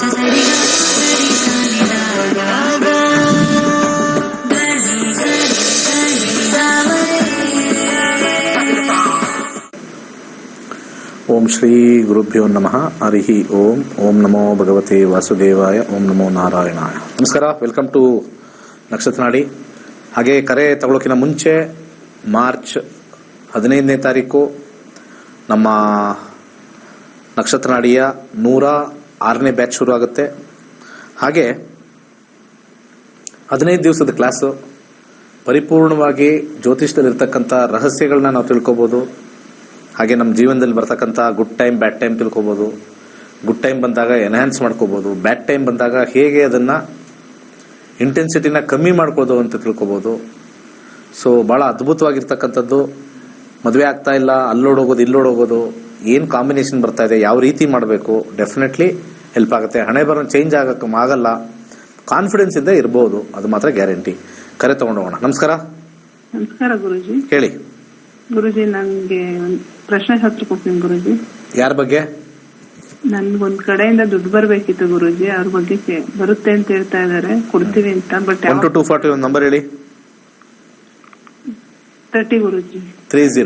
ಓಂ ಶ್ರೀ ಗುರುಭ್ಯೋ ನಮಃ. ಹರಿ ಓಂ. ಓಂ ನಮೋ ಭಗವತೆ ವಾಸುದೇವಾಯ. ಓಂ ನಮೋ ನಾರಾಯಣಾಯ. ನಮಸ್ಕಾರ, ವೆಲ್ಕಮ್ ಟು ನಕ್ಷತ್ರ ನಾಡಿ. ಹಾಗೆ ಕರೆ ತಗೊಳ್ಳೋಕ್ಕಿಂತ ಮುಂಚೆ ಮಾರ್ಚ್ 15ನೇ ತಾರೀಕು ನಮ್ಮ ನಕ್ಷತ್ರ ನಾಡಿಯ 106ನೇ ಬ್ಯಾಚ್ ಶುರು ಆಗುತ್ತೆ. ಹಾಗೆ 15 ದಿವಸದ ಕ್ಲಾಸು ಪರಿಪೂರ್ಣವಾಗಿ ಜ್ಯೋತಿಷದಲ್ಲಿರ್ತಕ್ಕಂಥ ರಹಸ್ಯಗಳನ್ನ ನಾವು ತಿಳ್ಕೊಬೋದು. ಹಾಗೆ ನಮ್ಮ ಜೀವನದಲ್ಲಿ ಬರ್ತಕ್ಕಂಥ ಗುಡ್ ಟೈಮ್ ಬ್ಯಾಡ್ ಟೈಮ್ ತಿಳ್ಕೊಬೋದು. ಗುಡ್ ಟೈಮ್ ಬಂದಾಗ ಎನ್ಹ್ಯಾನ್ಸ್ ಮಾಡ್ಕೋಬೋದು, ಬ್ಯಾಡ್ ಟೈಮ್ ಬಂದಾಗ ಹೇಗೆ ಅದನ್ನು ಇಂಟೆನ್ಸಿಟಿನ ಕಮ್ಮಿ ಮಾಡ್ಕೋದು ಅಂತ ತಿಳ್ಕೊಬೋದು. ಸೊ ಭಾಳ ಅದ್ಭುತವಾಗಿರ್ತಕ್ಕಂಥದ್ದು. ಮದುವೆ ಆಗ್ತಾ ಇಲ್ಲ, ಅಲ್ಲೋಡೋಗೋದು ಇಲ್ಲೋಡೋಗೋದು, ಏನು ಕಾಂಬಿನೇಷನ್ ಬರ್ತಾ ಇದೆ, ಯಾವ ರೀತಿ ಮಾಡಬೇಕು, ಡೆಫಿನೆಟ್ಲಿ ಹೆಲ್ಪ್ ಆಗುತ್ತೆ. ಹಣೆ ಬರೋ ಚೇಂಜ್ ಆಗಲ್ಲ, ಕಾನ್ಫಿಡೆನ್ಸ್ ಇಂದ ಇರ್ಬೋದು, ಅದು ಮಾತ್ರ ಗ್ಯಾರಂಟಿ. ಕರೆ ತಗೊಂಡೋಗೋಣ. ನಮಸ್ಕಾರ. ನಮಸ್ಕಾರ ಗುರುಜಿ. ಹೇಳಿ ಗುರುಜಿ, ನನಗೆ ಪ್ರಶ್ನೆ ಶಾಸ್ತ್ರ ಕೊಡ್ತೀನಿ ಗುರುಜಿ. ಯಾರ ಬಗ್ಗೆ? ನನ್ಗೊಂದ್ ಕಡೆಯಿಂದ ದುಡ್ಡು ಬರ್ಬೇಕಿತ್ತು ಗುರುಜಿ. ಅವ್ರ ಬಗ್ಗೆ ಬರುತ್ತೆ ಅಂತ ಹೇಳ್ತಾ ಇದಾರೆ, ಕೊಡ್ತೀವಿ ಅಂತ. ಬಟ್ 1 to 240 ಒಂದು ನಂಬರ್ ಹೇಳಿ. 30 ಗುರುಜಿ. 30.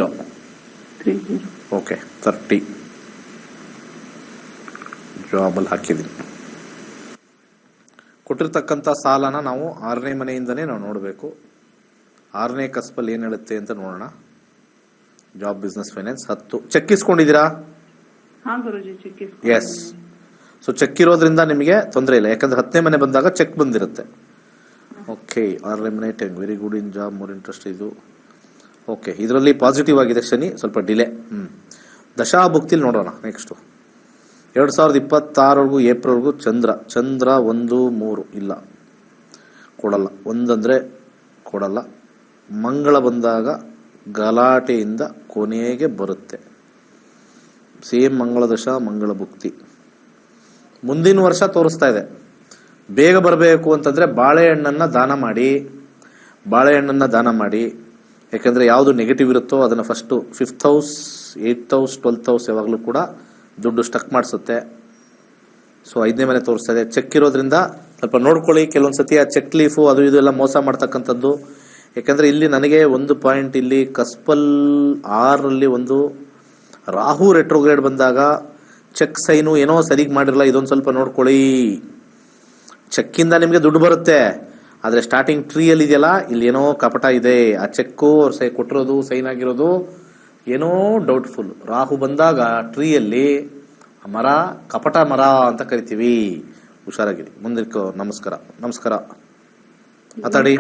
ಓಕೆ, 30 ಜಾಬಲ್ಲಿ ಹಾಕಿದ್ದೀನಿ. ಕೊಟ್ಟಿರ್ತಕ್ಕಂಥ ಸಾಲನ ನಾವು 6ನೇ ಮನೆಯಿಂದನೇ ನಾವು ನೋಡಬೇಕು. 6ನೇ ಕಸ್ಪಲ್ಲಿ ಏನು ಹೇಳುತ್ತೆ ಅಂತ ನೋಡೋಣ. Job, business, finance 10. ಚೆಕ್ ಇಸ್ಕೊಂಡಿದ್ದೀರಾ? ಹಾ ಗುರುಜಿ, ಚೆಕ್. ಎಸ್. ಸೊ ಚೆಕ್ ಇರೋದ್ರಿಂದ ನಿಮಗೆ ತೊಂದರೆ ಇಲ್ಲ, ಯಾಕಂದ್ರೆ 10ನೇ ಮನೆ ಬಂದಾಗ ಚೆಕ್ ಬಂದಿರುತ್ತೆ. ಓಕೆ, 6ನೇ ಮನೆ 10. Very good. In job more interest ಇದು. ಓಕೆ, ಇದರಲ್ಲಿ ಪಾಸಿಟಿವ್ ಆಗಿದೆ ಶನಿ, ಸ್ವಲ್ಪ ಡಿಲೇ. ದಶಾಭುಕ್ತಿಲಿ ನೋಡೋಣ. ನೆಕ್ಸ್ಟು 2026 ಏಪ್ರಿಲ್ವರೆಗೂ ಚಂದ್ರ 1, 3 ಇಲ್ಲ, ಕೊಡಲ್ಲ. 1 ಅಂದರೆ ಕೊಡಲ್ಲ. ಮಂಗಳ ಬಂದಾಗ ಗಲಾಟೆಯಿಂದ ಕೊನೆಗೆ ಬರುತ್ತೆ. ಸೇಮ್ ಮಂಗಳ ದಶ, ಮಂಗಳ ಭುಕ್ತಿ. ಮುಂದಿನ ವರ್ಷ ತೋರಿಸ್ತಾ ಇದೆ. ಬೇಗ ಬರಬೇಕು ಅಂತಂದ್ರೆ ಬಾಳೆಹಣ್ಣನ್ನ ದಾನ ಮಾಡಿ. ಯಾಕಂದ್ರೆ ಯಾವುದು ನೆಗೆಟಿವ್ ಇರುತ್ತೋ ಅದನ್ನ first 5th house, 8th house, 12th house ಯಾವಾಗಲೂ ಕೂಡ ದುಡ್ಡು ಸ್ಟಕ್ ಮಾಡಿಸುತ್ತೆ. ಸೊ 5ನೇ ಮನೆ ತೋರಿಸ್ತಾ ಇದೆ. ಚೆಕ್ ಇರೋದ್ರಿಂದ ಸ್ವಲ್ಪ ನೋಡ್ಕೊಳ್ಳಿ. ಕೆಲವೊಂದ್ಸತಿ ಆ ಚೆಕ್ ಲೀಫು ಅದು ಇದು ಎಲ್ಲ ಮೋಸ ಮಾಡ್ತಕ್ಕಂಥದ್ದು. ಯಾಕಂದ್ರೆ ಇಲ್ಲಿ ನನಗೆ ಒಂದು ಪಾಯಿಂಟ್, ಇಲ್ಲಿ ಕಸ್ಪಲ್ 6ರಲ್ಲಿ ಒಂದು ರಾಹು ರೆಟ್ರೋಗ್ರೇಡ್ ಬಂದಾಗ ಚೆಕ್ ಸೈನು ಏನೋ ಸರಿಗ್ ಮಾಡಿರಲ್ಲ. ಇದೊಂದು ಸ್ವಲ್ಪ ನೋಡ್ಕೊಳ್ಳಿ. ಚೆಕ್ಕಿಂದ ನಿಮಗೆ ದುಡ್ಡು ಬರುತ್ತೆ, ಆದ್ರೆ ಸ್ಟಾರ್ಟಿಂಗ್ ಟ್ರೀಯಲ್ಲಿ ಇದೆಯಲ್ಲ, ಇಲ್ಲಿ ಏನೋ ಕಪಟ ಇದೆ. ಆ ಚೆಕ್ಕು ಅವ್ರು ಕೊಟ್ಟಿರೋದು, ಸೈನ್ ಆಗಿರೋದು ಏನೋ ಡೌಟ್ಫುಲ್. ರಾಹು ಬಂದಾಗ ಟ್ರೀಯಲ್ಲಿ ಮರ ಕಪಟ ಮರ ಅಂತ ಕರಿತೀವಿ. ಹುಷಾರಾಗಿರಿ. ಮುಂದಕ್ಕೆ. ನಮಸ್ಕಾರ. ಮಾತಾಡಿ,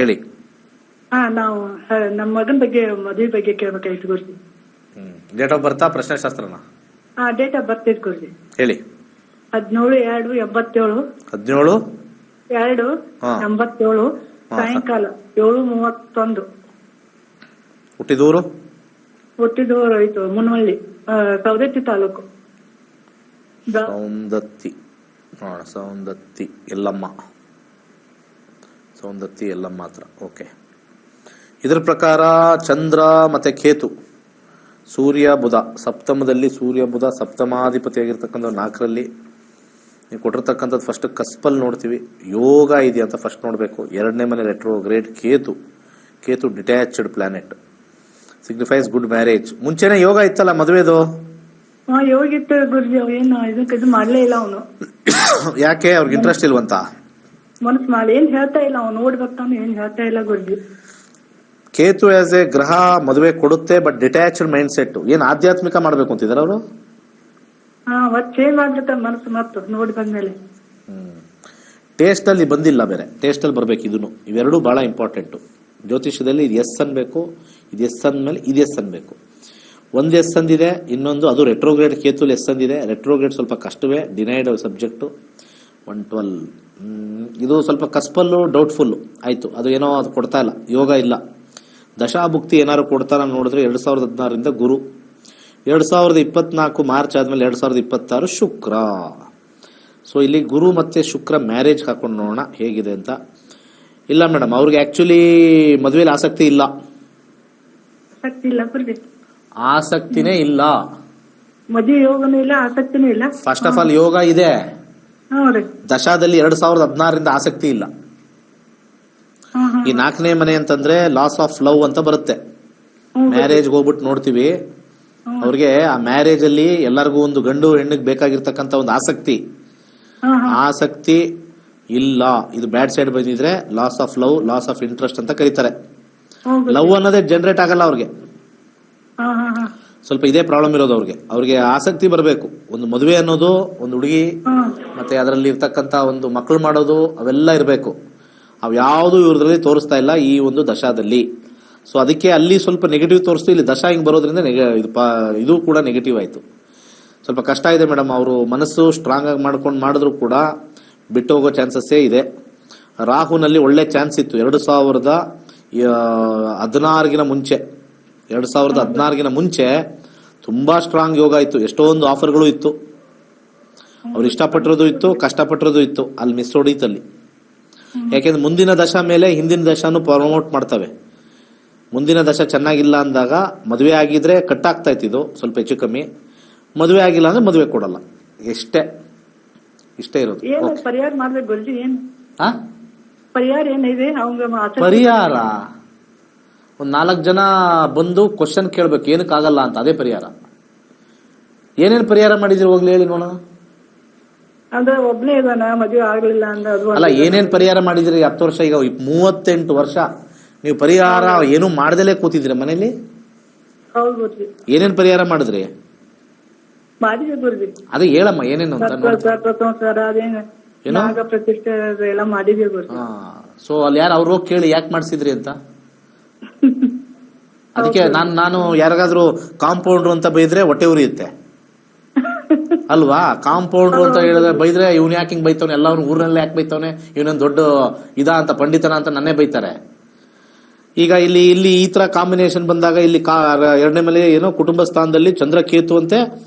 ಹೇಳಿ. ನಾವು ನಮ್ಮ ಮಗನ ಬಗ್ಗೆ, ಮದುವೆ ಬಗ್ಗೆ ಕೇಳ್ಬೇಕಾಯ್ತು ಗುರುಜಿ. ಡೇಟ್ ಆಫ್ ಬರ್ತಾ ಪ್ರಶ್ನೆ ಶಾಸ್ತ್ರನ? ಡೇಟ್ ಆಫ್ ಬರ್ತ್ ಗುರುಜಿ. ಹೇಳಿ. 17/2/87. 17/2/87. ಸಾಯಂಕಾಲ 7:31. ಹುಟ್ಟಿದೂರು ಆಯ್ತು ಮುನ್ನವಳ್ಳಿ, ಸವದತ್ತಿ ತಾಲೂಕು. ಸೌಂದತ್ತಿ ಎಲ್ಲಮ್ಮ ಹತ್ರ. ಓಕೆ. ಇದರ ಪ್ರಕಾರ ಚಂದ್ರ ಮತ್ತೆ ಕೇತು, ಸೂರ್ಯ ಬುಧ ಸಪ್ತಮದಲ್ಲಿ, ಸೂರ್ಯ ಬುಧ ಸಪ್ತಮಾಧಿಪತಿಯಾಗಿರ್ತಕ್ಕಂಥ 4ರಲ್ಲಿ ನೀವು ಕೊಟ್ಟಿರ್ತಕ್ಕಂಥದ್ದು. ಫಸ್ಟ್ ಕಸ್ಪಲ್ ನೋಡ್ತೀವಿ, ಯೋಗ ಇದೆಯಾ ಅಂತ ಫಸ್ಟ್ ನೋಡಬೇಕು. 2ನೇ ಮನೆ retrograde Ketu detached planet, signifies good marriage. ಮುಂಚೆನೆ ಯೋಗ ಇತ್ತಲ್ಲ ಮದುವೆದು? ಯೋಗ ಇತ್ತು ಗುರುಜಿ. ಏನು ಇದು ಮಾಡ್ಲೇ ಇಲ್ಲ ಅವನು. ಯಾಕೆ? ಅವ್ರಿಗೆ ಇಂಟ್ರೆಸ್ಟ್ ಇಲ್ವಂತ? ಮನಸ್ಸು ಮಾಡಿ ಏನ್ ಹೇಳ್ತಾ ಇಲ್ಲ ಅವನು. ನೋಡ್ಬೇಕಾನು ಏನ್ ಹೇಳ್ತಾ ಇಲ್ಲ ಗುರುಜಿ. ಕೇತು ಆಸ್ ಎ ಗ್ರಹ ಮದುವೆ ಕೊಡುತ್ತೆ, ಬಟ್ ಡಿಟ್ಯಾಚ್ಡ್ ಮೈಂಡ್ ಸೆಟ್. ಏನ್ ಆಧ್ಯಾತ್ಮಿಕ ಮಾಡ್ಬೇಕು ಅಂತಿದಾರೆ ಅವರು? ಚೇಂಜ್ ಆಗ್ಬಿಡುತ್ತೆ ಮನಸ್ಸು. ಮತ್ತು ನೋಡಿ ಬಂದ್ಮೇಲೆ ಟೇಸ್ಟ್ ಅಲ್ಲಿ ಬಂದಿಲ್ಲ, ಬೇರೆ ಟೇಸ್ಟ್ ಅಲ್ಲಿ ಬರ್ಬೇಕು. ಇದನ್ನು ಇವೆರಡು ಬಹಳ ಇಂಪಾರ್ಟೆಂಟ್ ಜ್ಯೋತಿಷ್ಯದಲ್ಲಿ. ಇದು ಎಸ್ ಅನ್ಬೇಕು, ಇದು ಎಸ್ ಅಂದ್ಮೇಲೆ ಇದು ಎಸ್ ಅನ್ಬೇಕು. ಒಂದು ಎಸ್ ಅಂದಿದೆ, ಇನ್ನೊಂದು ಅದು ರೆಟ್ರೋಗ್ರೇಡ್. ಕೇತುಲ್ ಎಸ್ ಅಂದಿದೆ. ರೆಟ್ರೋಗ್ರೇಡ್ ಸ್ವಲ್ಪ ಕಷ್ಟವೇ, ಡಿನೈಡ್ ಸಬ್ಜೆಕ್ಟ್. 112 ಇದು ಸ್ವಲ್ಪ ಕಸ್ಪಲ್ಲು ಡೌಟ್ಫುಲ್ ಆಯ್ತು. ಅದು ಏನೋ ಅದು ಕೊಡ್ತಾ ಇಲ್ಲ, ಯೋಗ ಇಲ್ಲ. ದಶಾಭುಕ್ತಿ ಏನಾದ್ರು ಕೊಡ್ತಾರ ನೋಡಿದ್ರೆ 2016ರಿಂದ ಗುರು, 2024 ಮಾರ್ಚ್ ಆದ್ಮೇಲೆ 2026 ಶುಕ್ರ. ಸೊ ಇಲ್ಲಿ ಗುರು ಮತ್ತೆ ಶುಕ್ರ ಮ್ಯಾರೇಜ್ ಹಾಕೊಂಡು ನೋಡೋಣ ಹೇಗಿದೆ ಅಂತ. ಇಲ್ಲ ಮೇಡಮ್, ಅವ್ರಿಗೆ ಆಕ್ಚುಲಿ ಮದುವೆಲಿ ಆಸಕ್ತಿ ಇಲ್ಲ. ಆಸಕ್ತಿನೇ ಇಲ್ಲ, ಮದುವೆ ಯೋಗನೂ ಇಲ್ಲ, ಆಸಕ್ತಿನೂ ಇಲ್ಲ. ಫಸ್ಟ್ ಆಫ್ ಆಲ್ ಯೋಗ ಇದೆ, ಹ್ಞೂ ರೀ. ದಶಾದಲ್ಲಿ 2016ರಿಂದ ಆಸಕ್ತಿ ಇಲ್ಲ. ಈ 4ನೇ ಮನೆ ಅಂತಂದ್ರೆ ಲಾಸ್ ಆಫ್ ಲವ್ ಅಂತ ಬರುತ್ತೆ. ಮ್ಯಾರೇಜ್ ಹೋಗ್ಬಿಟ್ಟು ನೋಡ್ತೀವಿ, ಅವ್ರಿಗೆ ಆ ಮ್ಯಾರೇಜ್ ಅಲ್ಲಿ ಎಲ್ಲರಿಗೂ ಒಂದು ಗಂಡು ಹೆಣ್ಣಿಗೆ ಬೇಕಾಗಿರ್ತಕ್ಕಂಥ ಒಂದು ಆಸಕ್ತಿ ಇಲ್ಲ. ಇದು ಬ್ಯಾಡ್ ಸೈಡ್ ಬಂದಿದ್ರೆ loss of love, loss of interest ಅಂತ ಕರೀತಾರೆ. ಲವ್ ಅನ್ನೋದೇ ಜನರೇಟ್ ಆಗಲ್ಲ ಅವ್ರಿಗೆ. ಸ್ವಲ್ಪ ಇದೇ ಪ್ರಾಬ್ಲಮ್ ಇರೋದು ಅವ್ರಿಗೆ ಆಸಕ್ತಿ ಬರಬೇಕು. ಒಂದು ಮದುವೆ ಅನ್ನೋದು, ಒಂದು ಹುಡುಗಿ ಮತ್ತೆ ಅದರಲ್ಲಿ ಇರ್ತಕ್ಕಂಥ ಒಂದು ಮಕ್ಕಳು ಮಾಡೋದು, ಅವೆಲ್ಲ ಇರಬೇಕು. ಅವು ಯಾವುದು ಇವ್ರದ್ರಲ್ಲಿ ತೋರಿಸ್ತಾ ಇಲ್ಲ ಈ ಒಂದು ದಶಾದಲ್ಲಿ. ಸೊ ಅದಕ್ಕೆ ಅಲ್ಲಿ ಸ್ವಲ್ಪ ನೆಗೆಟಿವ್ ತೋರಿಸ್ತು. ಇಲ್ಲಿ ದಶಾ ಹಿಂಗ್ ಬರೋದ್ರಿಂದ ಇದು ಕೂಡ ನೆಗೆಟಿವ್ ಆಯ್ತು. ಸ್ವಲ್ಪ ಕಷ್ಟ ಇದೆ ಮೇಡಮ್. ಅವರು ಮನಸ್ಸು ಸ್ಟ್ರಾಂಗ್ ಆಗಿ ಮಾಡ್ಕೊಂಡು ಮಾಡಿದ್ರು ಕೂಡ ಬಿಟ್ಟು ಹೋಗೋ ಚಾನ್ಸಸ್ಸೇ ಇದೆ. ರಾಹುನಲ್ಲಿ ಒಳ್ಳೆ ಚಾನ್ಸ್ ಇತ್ತು 2016ಗಿನ ಮುಂಚೆ ತುಂಬಾ ಸ್ಟ್ರಾಂಗ್ ಯೋಗ ಇತ್ತು. ಎಷ್ಟೊಂದು ಆಫರ್ಗಳು ಇತ್ತು. ಅವ್ರು ಇಷ್ಟಪಟ್ಟಿರೋದು ಇತ್ತು, ಕಷ್ಟಪಟ್ಟಿರೋದು ಇತ್ತು. ಅಲ್ಲಿ ಮಿಸ್ ಹೊಡೀತಲ್ಲಿ. ಯಾಕೆಂದ್ರೆ ಮುಂದಿನ ದಶಾ ಮೇಲೆ ಹಿಂದಿನ ದಶಾನು ಪ್ರಮೋಟ್ ಮಾಡ್ತವೆ. ಮುಂದಿನ ದಶಾ ಚೆನ್ನಾಗಿಲ್ಲ ಅಂದಾಗ ಮದುವೆ ಆಗಿದ್ರೆ ಕಟ್ ಆಗ್ತಾ ಇತ್ತು, ಸ್ವಲ್ಪ ಹೆಚ್ಚು ಕಮ್ಮಿ. ಮದುವೆ ಆಗಿಲ್ಲ ಅಂದ್ರೆ ಮದುವೆ ಕೊಡಲ್ಲ. ಇಷ್ಟೇ ಇರೋದು. ಪರಿಹಾರ ಮಾಡ್ಬೇಕು ಗುರುಜಿ. ಏನ್ ಆ ಪರಿಹಾರ ಏನಿದೆ? ಪರಿಹಾರ ಒಂದ್ 4 ಜನ ಬಂದು ಕ್ವಶನ್ ಕೇಳ್ಬೇಕು ಏನಕ್ಕಾಗಲ್ಲ ಅಂತ. ಅದೇ ಪರಿಹಾರ. ಏನೇನು ಪರಿಹಾರ ಮಾಡಿದ್ರಿ ಹೋಗ್ಲಿ ಹೇಳಿ ನೋಡೋಣ. ಅಂದ್ರೆ ಒಬ್ನೇ ಇದಾನ, ಮದುವೆ ಆಗ್ಲಿಲ್ಲ ಅಂದ್ರೆ ಅದು ಅಲ್ಲ, ಏನೇನ್ ಪರಿಹಾರ ಮಾಡಿದ್ರಿ? 10 ವರ್ಷ, ಈಗ 38 ವರ್ಷ ನೀವು ಪರಿಹಾರ ಏನು ಮಾಡ್ದಲೇ ಕೂತಿದ್ರಿ ಮನೇಲಿ? ಹೌದು ಗುರುಜಿ. ಏನೇನ್ ಪರಿಹಾರ ಮಾಡಿದ್ರಿ? ಮಾಡಿದ್ವಿ ಗುರುಜಿ. ಅದೇ ಹೇಳಮ್ಮ ಏನೇನು ಅಂತ. ನಾಗ ಪ್ರತಿಷ್ಠೆ ಎಲ್ಲ ಮಾಡಿದ್ವಿ ಗುರುಜಿ. ಸೊ ಅಲ್ಲಿ ಯಾರು ಅವ್ರು ಹೋಗಿ ಕೇಳಿ ಯಾಕೆ ಮಾಡಿಸಿದ್ರಿ ಅಂತ. ಅದಕ್ಕೆ ನಾನು ಯಾರಿಗಾದ್ರೂ ಕಾಂಪೌಂಡ್ರು ಅಂತ ಬೈದ್ರೆ ಹೊಟ್ಟೆ ಉರಿಯುತ್ತೆ ಅಲ್ವಾ? ಕಾಂಪೌಂಡ್ರು ಅಂತ ಹೇಳಿದ್ರೆ ಬೈದ್ರೆ ಇವ್ನು ಯಾಕೆ ಹಿಂಗ್ ಬೈತವನೆ, ಎಲ್ಲ ಊರಿನಲ್ಲಿ ಯಾಕೆ ಬೈತವನೆ, ಇವನೊಂದು ದೊಡ್ಡ ಅಂತ ಪಂಡಿತನ ಅಂತ ನನ್ನೇ ಬೈತಾರೆ. ಈಗ ಇಲ್ಲಿ ಈ ತರ ಕಾಂಬಿನೇಷನ್ ಬಂದಾಗ ಇಲ್ಲಿ 2ನೇ ಮನೆ ಏನೋ ಕುಟುಂಬ ಸ್ಥಾನದಲ್ಲಿ ಚಂದ್ರ ಕೇತು ಅಂತೆ,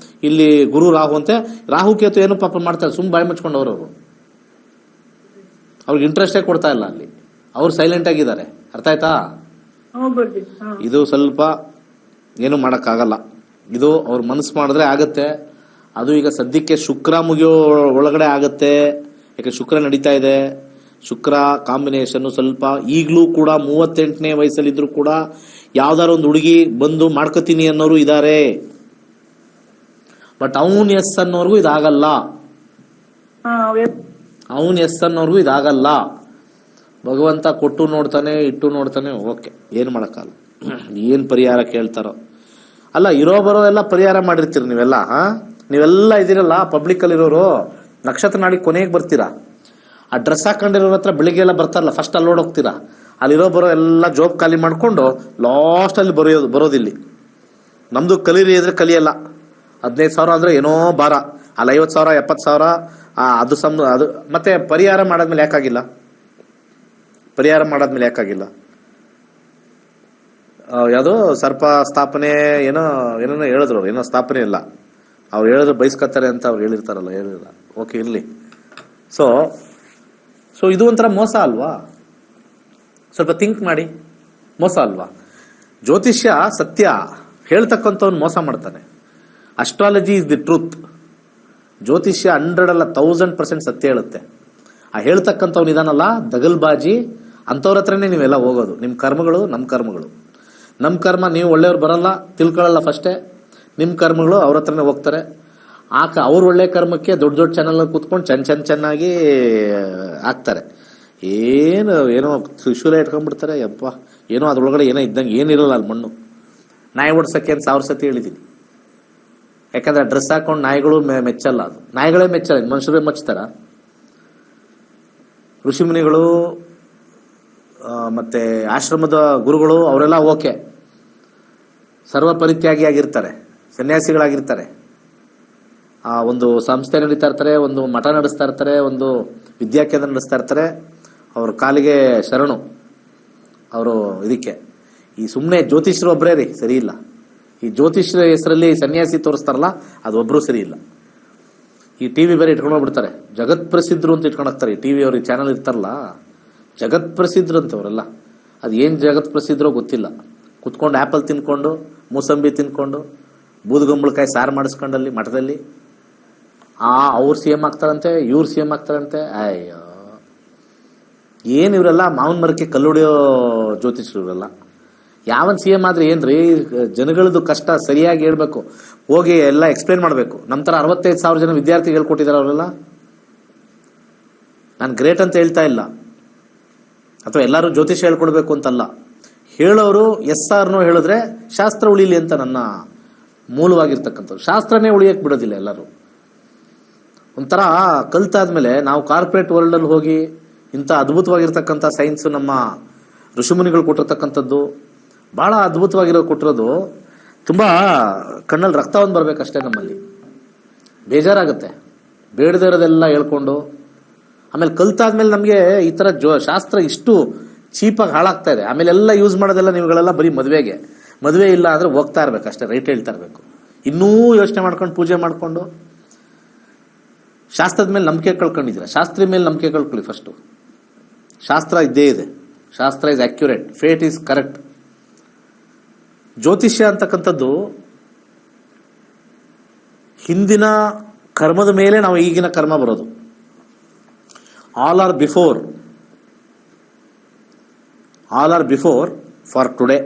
ಇಲ್ಲಿ ಗುರು ರಾಹು ಅಂತೆ. ರಾಹು ಕೇತು ಏನು ಪಾಪ ಮಾಡ್ತಾರೆ, ಸುಮ್ ಬಾಯಿ ಮುಚ್ಕೊಂಡವ್ರು. ಅವ್ರಿಗೆ ಇಂಟ್ರೆಸ್ಟೇ ಕೊಡ್ತಾ ಇಲ್ಲ ಅಲ್ಲಿ. ಅವ್ರು ಸೈಲೆಂಟ್ ಆಗಿದ್ದಾರೆ. ಅರ್ಥ ಆಯ್ತಾ? ಇದು ಸ್ವಲ್ಪ ಏನು ಮಾಡಕ್ಕಾಗಲ್ಲ. ಇದು ಅವ್ರ ಮನಸ್ಸು ಮಾಡಿದ್ರೆ ಆಗತ್ತೆ. ಅದು ಈಗ ಸದ್ಯಕ್ಕೆ ಶುಕ್ರ ಮುಗಿಯೋ ಒಳಗಡೆ ಆಗತ್ತೆ. ಯಾಕೆ ಶುಕ್ರ ನಡೀತಾ ಇದೆ. ಶುಕ್ರ ಕಾಂಬಿನೇಷನ್ ಸ್ವಲ್ಪ ಈಗಲೂ ಕೂಡ 38ನೇ ವಯಸ್ಸಲ್ಲಿದ್ರು ಕೂಡ ಯಾವ್ದಾರ ಒಂದು ಹುಡುಗಿ ಬಂದು ಮಾಡ್ಕೋತೀನಿ ಅನ್ನೋರು ಇದಾರೆ. ಬಟ್ ಅವನ್ ಎಸ್ ಅನ್ನೋರ್ಗು ಇದಾಗಲ್ಲ. ಭಗವಂತ ಕೊಟ್ಟು ನೋಡ್ತಾನೆ, ಇಟ್ಟು ನೋಡ್ತಾನೆ. ಓಕೆ, ಏನ್ ಮಾಡಕ್ಕಾಗಲ್ಲ. ಏನ್ ಪರಿಹಾರ ಕೇಳ್ತಾರೋ. ಅಲ್ಲ, ಇರೋ ಬರೋ ಎಲ್ಲ ಪರಿಹಾರ ಮಾಡಿರ್ತೀರಿ ನೀವೆಲ್ಲ ಇದೀರಲ್ಲ ಪಬ್ಲಿಕ್ ಅಲ್ಲಿರೋರು. ನಕ್ಷತ್ರ ನಾಡಿ ಕೊನೆಗೆ ಬರ್ತೀರಾ. ಆ ಡ್ರೆಸ್ ಹಾಕೊಂಡಿರೋ ಹತ್ರ ಬೆಳಿಗ್ಗೆ ಎಲ್ಲ ಬರ್ತಾರಲ್ಲ, ಫಸ್ಟ್ ಅಲ್ಲಿ ಹೋಗ್ತೀರಾ. ಅಲ್ಲಿರೋ ಬರೋ ಎಲ್ಲ ಜಾಬ್ ಖಾಲಿ ಮಾಡ್ಕೊಂಡು ಲಾಸ್ಟ್ ಅಲ್ಲಿ ಬರೋದಿಲ್ಲಿ. ನಮ್ದು ಕಲೀರಿ ಇದ್ರೆ ಕಲಿಯಲ್ಲ. 15,000 ಅಂದ್ರೆ ಏನೋ ಭಾರ. ಅಲ್ಲಿ 50,000 70,000 ಅದು ಮತ್ತೆ ಪರಿಹಾರ ಮಾಡಾದ್ಮೇಲೆ ಯಾಕಾಗಿಲ್ಲ? ಯಾವ್ದೋ ಸರ್ಪ ಸ್ಥಾಪನೆ ಏನೋ ಹೇಳಿದ್ರು. ಏನೋ ಸ್ಥಾಪನೆ ಇಲ್ಲ, ಅವ್ರು ಹೇಳಿದ್ರು ಬಯಸ್ಕೊತಾರೆ ಅಂತ ಅವ್ರು ಹೇಳಿರ್ತಾರಲ್ಲ, ಹೇಳಿಲ್ಲ. ಓಕೆ, ಇರ್ಲಿ. ಸೊ ಇದು ಒಂಥರ ಮೋಸ ಅಲ್ವಾ? ಸ್ವಲ್ಪ ಥಿಂಕ್ ಮಾಡಿ. ಮೋಸ ಅಲ್ವಾ? ಜ್ಯೋತಿಷ್ಯ ಸತ್ಯ ಹೇಳ್ತಕ್ಕಂಥವ್ನು ಮೋಸ ಮಾಡ್ತಾನೆ. Astrology is the truth. ಜ್ಯೋತಿಷ್ಯ 100 ಅಲ್ಲ 1000% ಸತ್ಯ ಹೇಳುತ್ತೆ. ಆ ಹೇಳ್ತಕ್ಕಂಥವ್ನು ಇದಾನಲ್ಲ ದಗಲ್ಬಾಜಿ, ಅಂಥವ್ರ ಹತ್ರನೇ ನೀವೆಲ್ಲ ಹೋಗೋದು. ನಿಮ್ಮ ಕರ್ಮಗಳು ನಮ್ಮ ಕರ್ಮ. ನೀವು ಒಳ್ಳೆಯವ್ರು ಬರಲ್ಲ, ತಿಳ್ಕೊಳ್ಳಲ್ಲ ಫಸ್ಟೇ. ನಿಮ್ಮ ಕರ್ಮಗಳು ಅವ್ರ ಹತ್ರನೇ ಹೋಗ್ತಾರೆ. ಅವ್ರ ಒಳ್ಳೆ ಕರ್ಮಕ್ಕೆ ದೊಡ್ಡ ಚಾನಲ್ ಕೂತ್ಕೊಂಡು ಚೆನ್ನಾಗಿ ಹಾಕ್ತಾರೆ. ಏನೋ ತ್ರಿಶೂಲ ಇಟ್ಕೊಂಡ್ಬಿಡ್ತಾರೆ. ಯಪ್ಪ, ಏನೋ ಅದ್ರೊಳಗಡೆ ಏನೋ ಇದ್ದಂಗೆ ಏನಿರಲ್ಲ ಅಲ್ಲಿ ಮಣ್ಣು. ನಾಯಿ ಓಡಿಸಕ್ಕೆ 1000 ಸತಿ ಹೇಳಿದ್ದೀನಿ. ಯಾಕಂದ್ರೆ ಡ್ರೆಸ್ ಹಾಕೊಂಡು ನಾಯಿಗಳು ಮೆಚ್ಚಲ್ಲ. ಅದು ನಾಯಿಗಳೇ ಮೆಚ್ಚಲ್ಲ, ಮನುಷ್ಯರೇ ಮೆಚ್ತಾರ? ಋಷಿಮುನಿಗಳು ಮತ್ತೆ ಆಶ್ರಮದ ಗುರುಗಳು ಅವರೆಲ್ಲ ಓಕೆ, ಸರ್ವ ಪರಿತ್ಯಾಗಿ ಆಗಿರ್ತಾರೆ, ಸನ್ಯಾಸಿಗಳಾಗಿರ್ತಾರೆ. ಒಂದು ಸಂಸ್ಥೆ ನಡೀತಾ ಇರ್ತಾರೆ, ಒಂದು ಮಠ ನಡೆಸ್ತಾ ಇರ್ತಾರೆ, ಒಂದು ವಿದ್ಯಾಕೇಂದ್ರ ನಡೆಸ್ತಾ ಇರ್ತಾರೆ. ಅವ್ರ ಕಾಲಿಗೆ ಶರಣು ಅವರು. ಇದಕ್ಕೆ ಈ ಸುಮ್ಮನೆ ಜ್ಯೋತಿಷ್ಯರು ಒಬ್ಬರೇ ರೀ ಸರಿ ಇಲ್ಲ. ಈ ಜ್ಯೋತಿಷ್ಯರ ಹೆಸರಲ್ಲಿ ಸನ್ಯಾಸಿ ತೋರಿಸ್ತಾರಲ್ಲ, ಅದು ಒಬ್ರು ಸರಿ ಇಲ್ಲ. ಈ ಟಿವಿ ಬೇರೆ ಇಟ್ಕೊಂಡು ಹೋಗ್ಬಿಡ್ತಾರೆ. ಜಗತ್ ಪ್ರಸಿದ್ಧರು ಅಂತ ಇಟ್ಕೊಂಡು ಹೋಗ್ತಾರೆ. ಈ ಟಿವಿ ಅವ್ರಿಗೆ ಚಾನಲ್ ಇರ್ತಾರಲ್ಲ, ಜಗತ್ ಪ್ರಸಿದ್ಧರು ಅಂತವ್ರೆಲ್ಲ. ಅದು ಏನ್ ಜಗತ್ ಪ್ರಸಿದ್ಧರೋ ಗೊತ್ತಿಲ್ಲ. ಕುತ್ಕೊಂಡು ಆಪಲ್ ತಿನ್ಕೊಂಡು, ಮೂಸಂಬಿ ತಿನ್ಕೊಂಡು, ಬೂದುಗುಂಬಳಕಾಯಿ ಸಾರು ಮಾಡಿಸ್ಕೊಂಡಲ್ಲಿ ಮಠದಲ್ಲಿ ಅವ್ರು ಸಿ ಎಂ ಆಗ್ತಾರಂತೆ, ಇವ್ರು ಸಿ ಎಂ ಆಗ್ತಾರಂತೆ. ಅಯ್ಯೋ, ಏನ್ ಇವರೆಲ್ಲ ಮಾವನ್ ಮರಕ್ಕೆ ಕಲ್ಲುಡಿಯೋ ಜ್ಯೋತಿಷ್ರು ಇವರೆಲ್ಲ. ಯಾವನ್ ಸಿ ಎಂ ಆದ್ರೆ ಏನ್ರಿ, ಜನಗಳದ್ದು ಕಷ್ಟ ಸರಿಯಾಗಿ ಹೇಳ್ಬೇಕು, ಹೋಗಿ ಎಲ್ಲ ಎಕ್ಸ್ಪ್ಲೇನ್ ಮಾಡಬೇಕು. ನಮ್ಮ ತರ 65,000 ಜನ ವಿದ್ಯಾರ್ಥಿಗಳು ಹೇಳ್ಕೊಟ್ಟಿದ್ದಾರೆ ಅವರೆಲ್ಲ. ನಾನು ಗ್ರೇಟ್ ಅಂತ ಹೇಳ್ತಾ ಇಲ್ಲ, ಅಥವಾ ಎಲ್ಲರೂ ಜ್ಯೋತಿಷ ಹೇಳ್ಕೊಡ್ಬೇಕು ಅಂತಲ್ಲ. ಹೇಳೋರು SR ಹೇಳಿದ್ರೆ ಶಾಸ್ತ್ರ ಉಳಿಲಿ ಅಂತ ನನ್ನ ಮೂಲವಾಗಿರ್ತಕ್ಕಂಥದ್ದು. ಶಾಸ್ತ್ರನೇ ಉಳಿಯಕ್ಕೆ ಬಿಡೋದಿಲ್ಲ ಎಲ್ಲರೂ. ಒಂಥರ ಕಲ್ತಾದ್ಮೇಲೆ ನಾವು ಕಾರ್ಪೊರೇಟ್ ವರ್ಲ್ಡ್ ಅಲ್ಲಿ ಹೋಗಿ ಇಂಥ ಅದ್ಭುತವಾಗಿರ್ತಕ್ಕಂಥ ಸೈನ್ಸ್ ನಮ್ಮ ಋಷಿಮುನಿಗಳು ಕೊಟ್ಟಿರ್ತಕ್ಕಂಥದ್ದು ಬಹಳ ಕೊಟ್ಟಿರೋದು ತುಂಬಾ ಕಣ್ಣಲ್ಲಿ ರಕ್ತ ಒಂದು ಬರ್ಬೇಕಷ್ಟೇ. ನಮ್ಮಲ್ಲಿ ಬೇಜಾರಾಗುತ್ತೆ, ಬೇಡದೇ ಇರೋದೆಲ್ಲ ಹೇಳ್ಕೊಂಡು. ಆಮೇಲೆ ಕಲ್ತಾದ್ಮೇಲೆ ನಮಗೆ ಈ ತರ ಶಾಸ್ತ್ರ ಇಷ್ಟು ಚೀಪಾಗಿ ಹಾಳಾಗ್ತಾ ಇದೆ. ಆಮೇಲೆ ಎಲ್ಲ ಯೂಸ್ ಮಾಡೋದೆಲ್ಲ ನೀವುಗಳೆಲ್ಲ ಬರೀ ಮದುವೆ ಇಲ್ಲ ಅಂದ್ರೆ ಹೋಗ್ತಾ ಇರ್ಬೇಕಷ್ಟೇ, ರೈಟ್ ಹೇಳ್ತಾ ಇರ್ಬೇಕು. ಇನ್ನೂ ಯೋಚನೆ ಮಾಡ್ಕೊಂಡು ಪೂಜೆ ಮಾಡ್ಕೊಂಡು ಶಾಸ್ತ್ರದ ಮೇಲೆ ನಂಬಿಕೆ ಕಳ್ಕೊಂಡಿದ್ದೀರಾ. ಶಾಸ್ತ್ರಿ ಮೇಲೆ ನಂಬಿಕೆ ಕಳ್ಕೊಳ್ಳಿ ಫಸ್ಟು. ಶಾಸ್ತ್ರ ಇದ್ದೇ ಇದೆ, ಶಾಸ್ತ್ರ is accurate, fate is correct. ಜ್ಯೋತಿಷ್ಯ ಅಂತಕ್ಕಂಥದ್ದು ಹಿಂದಿನ ಕರ್ಮದ ಮೇಲೆ ನಾವು ಈಗಿನ ಕರ್ಮ ಬರೋದು. All are before for today.